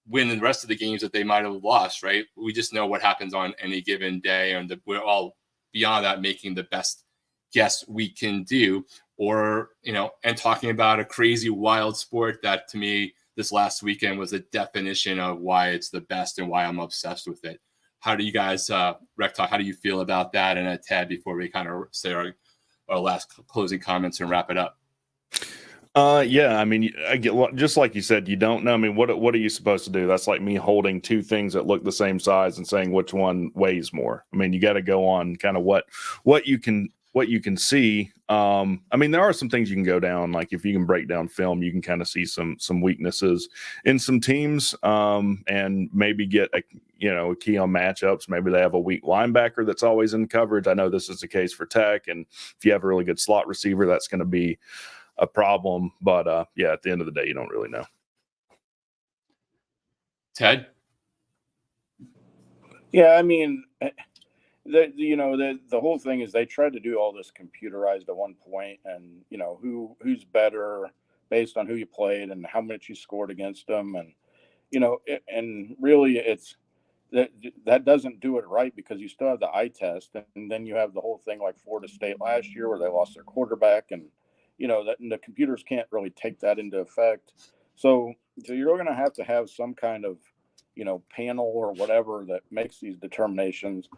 win the rest of the games that they might have lost, right? We just know what happens on any given day, and we're all beyond that making the best guess we can do, or and talking about a crazy wild sport that to me this last weekend was a definition of why it's the best and why I'm obsessed with it. How do you guys, Rec Talk, how do you feel about that? And Ted, before we kind of say our last closing comments and wrap it up. Yeah, I mean, I get just like you said, you don't know. I mean, what are you supposed to do? That's like me holding 2 things that look the same size and saying which one weighs more. I mean, you got to go on kind of what you can see. I mean, there are some things you can go down. Like, if you can break down film, you can kind of see some weaknesses in some teams, and maybe get a key on matchups. Maybe they have a weak linebacker that's always in coverage. I know this is the case for Tech, and if you have a really good slot receiver, that's going to be a problem. But yeah, at the end of the day, you don't really know. Ted? Yeah, I mean, the whole thing is they tried to do all this computerized at one point, and who's better based on who you played and how much you scored against them, and and really it's that doesn't do it right, because you still have the eye test, and then you have the whole thing like Florida State last year where they lost their quarterback, and that the computers can't really take that into effect. So you're going to have some kind of panel or whatever that makes these determinations.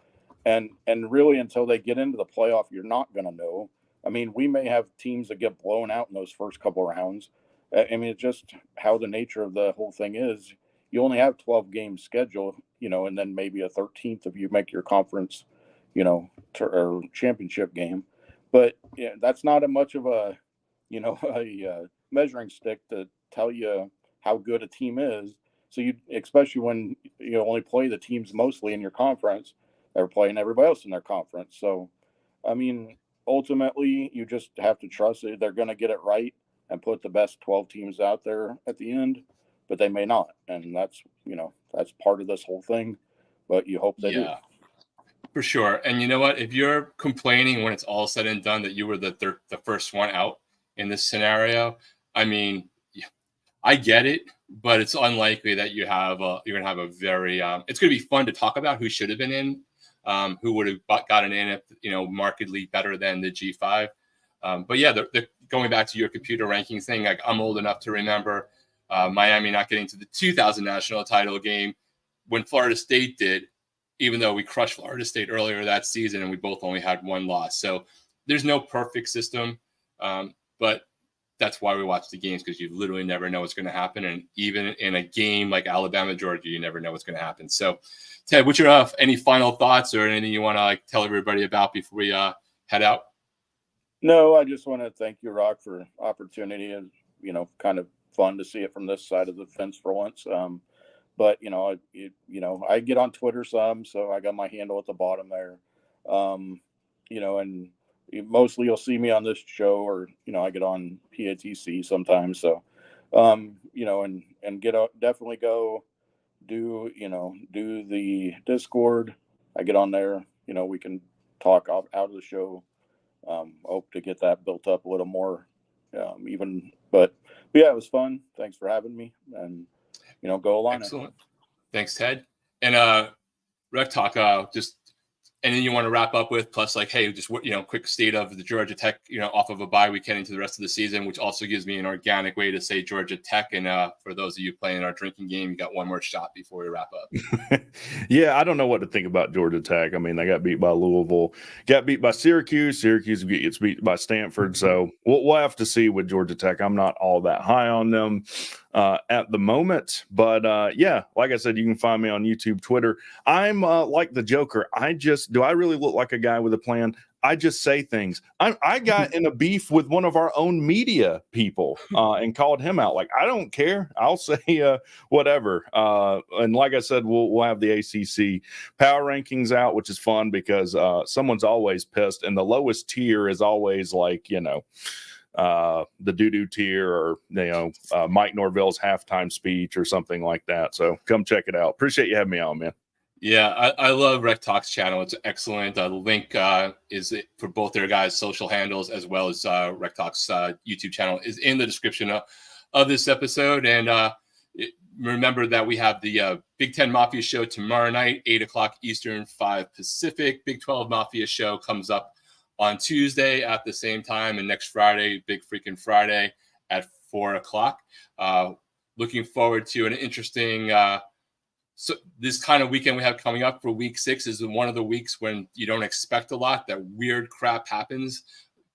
And really, until they get into the playoff, you're not going to know. I mean, we may have teams that get blown out in those first couple rounds. I mean, it's just how the nature of the whole thing is. You only have 12 games scheduled, and then maybe a 13th if you make your conference, or championship game. But that's not much of a measuring stick to tell you how good a team is. So especially when you only play the teams mostly in your conference, they're playing everybody else in their conference. So, I mean, ultimately, you just have to trust it. They're going to get it right and put the best 12 teams out there at the end, but they may not. And that's part of this whole thing, but you hope they do. For sure. And you know what? If you're complaining when it's all said and done that you were the first one out in this scenario, I mean, I get it, but it's unlikely that you're going to have a very it's going to be fun to talk about who should have been in, who would have gotten in if, markedly better than the G5. But yeah, the going back to your computer ranking thing, like, I'm old enough to remember Miami not getting to the 2000 national title game when Florida State did, even though we crushed Florida State earlier that season and we both only had 1 loss. So there's no perfect system. But that's why we watch the games, because you literally never know what's going to happen. And even in a game like Alabama, Georgia, you never know what's going to happen. So, Ted, what's your any final thoughts or anything you want to tell everybody about before we head out? No, I just want to thank you, Rock, for opportunity. And kind of fun to see it from this side of the fence for once. But I get on Twitter some, so I got my handle at the bottom there. And mostly you'll see me on this show, or I get on PATC sometimes. So, and definitely go do the Discord. I get on there. We can talk out of the show. Hope to get that built up a little more, But yeah, it was fun. Thanks for having me, and go along. Excellent. Thanks, Ted. And Rec Talk, just anything you want to wrap up with, plus hey, just quick state of the Georgia Tech, off of a bye week heading to the rest of the season, which also gives me an organic way to say Georgia Tech. And for those of you playing our drinking game, you got one more shot before we wrap up. Yeah, I don't know what to think about Georgia Tech. I mean, they got beat by Louisville, got beat by Syracuse. Syracuse gets beat by Stanford. So we'll have to see with Georgia Tech. I'm not all that high on them at the moment. But yeah, like I said, you can find me on YouTube, Twitter. I'm like the Joker. Do I really look like a guy with a plan? I just say things. I got in a beef with one of our own media people and called him out. Like, I don't care. I'll say whatever. And like I said, we'll have the ACC power rankings out, which is fun because someone's always pissed. And the lowest tier is always the doo-doo tier, or Mike Norvell's halftime speech or something like that. So come check it out. Appreciate you having me on, man. Yeah, I love Rec Talk's channel. It's excellent. The link is for both their guys' social handles, as well as Rec Talk's YouTube channel is in the description of this episode. And remember that we have the Big Ten Mafia show tomorrow night, 8 o'clock Eastern, 5 Pacific. Big 12 Mafia show comes up on Tuesday at the same time. And next Friday, Big Freaking Friday at 4 o'clock. Looking forward to an interesting so this kind of weekend we have coming up for week 6 is one of the weeks when you don't expect a lot. That weird crap happens.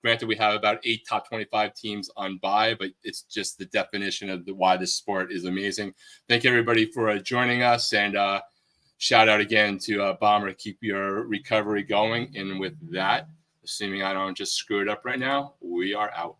Granted, we have about 8 top 25 teams on bye, but it's just the definition of why this sport is amazing. Thank you, everybody, for joining us. And shout out again to Bomber. Keep your recovery going. And with that, assuming I don't just screw it up right now, we are out.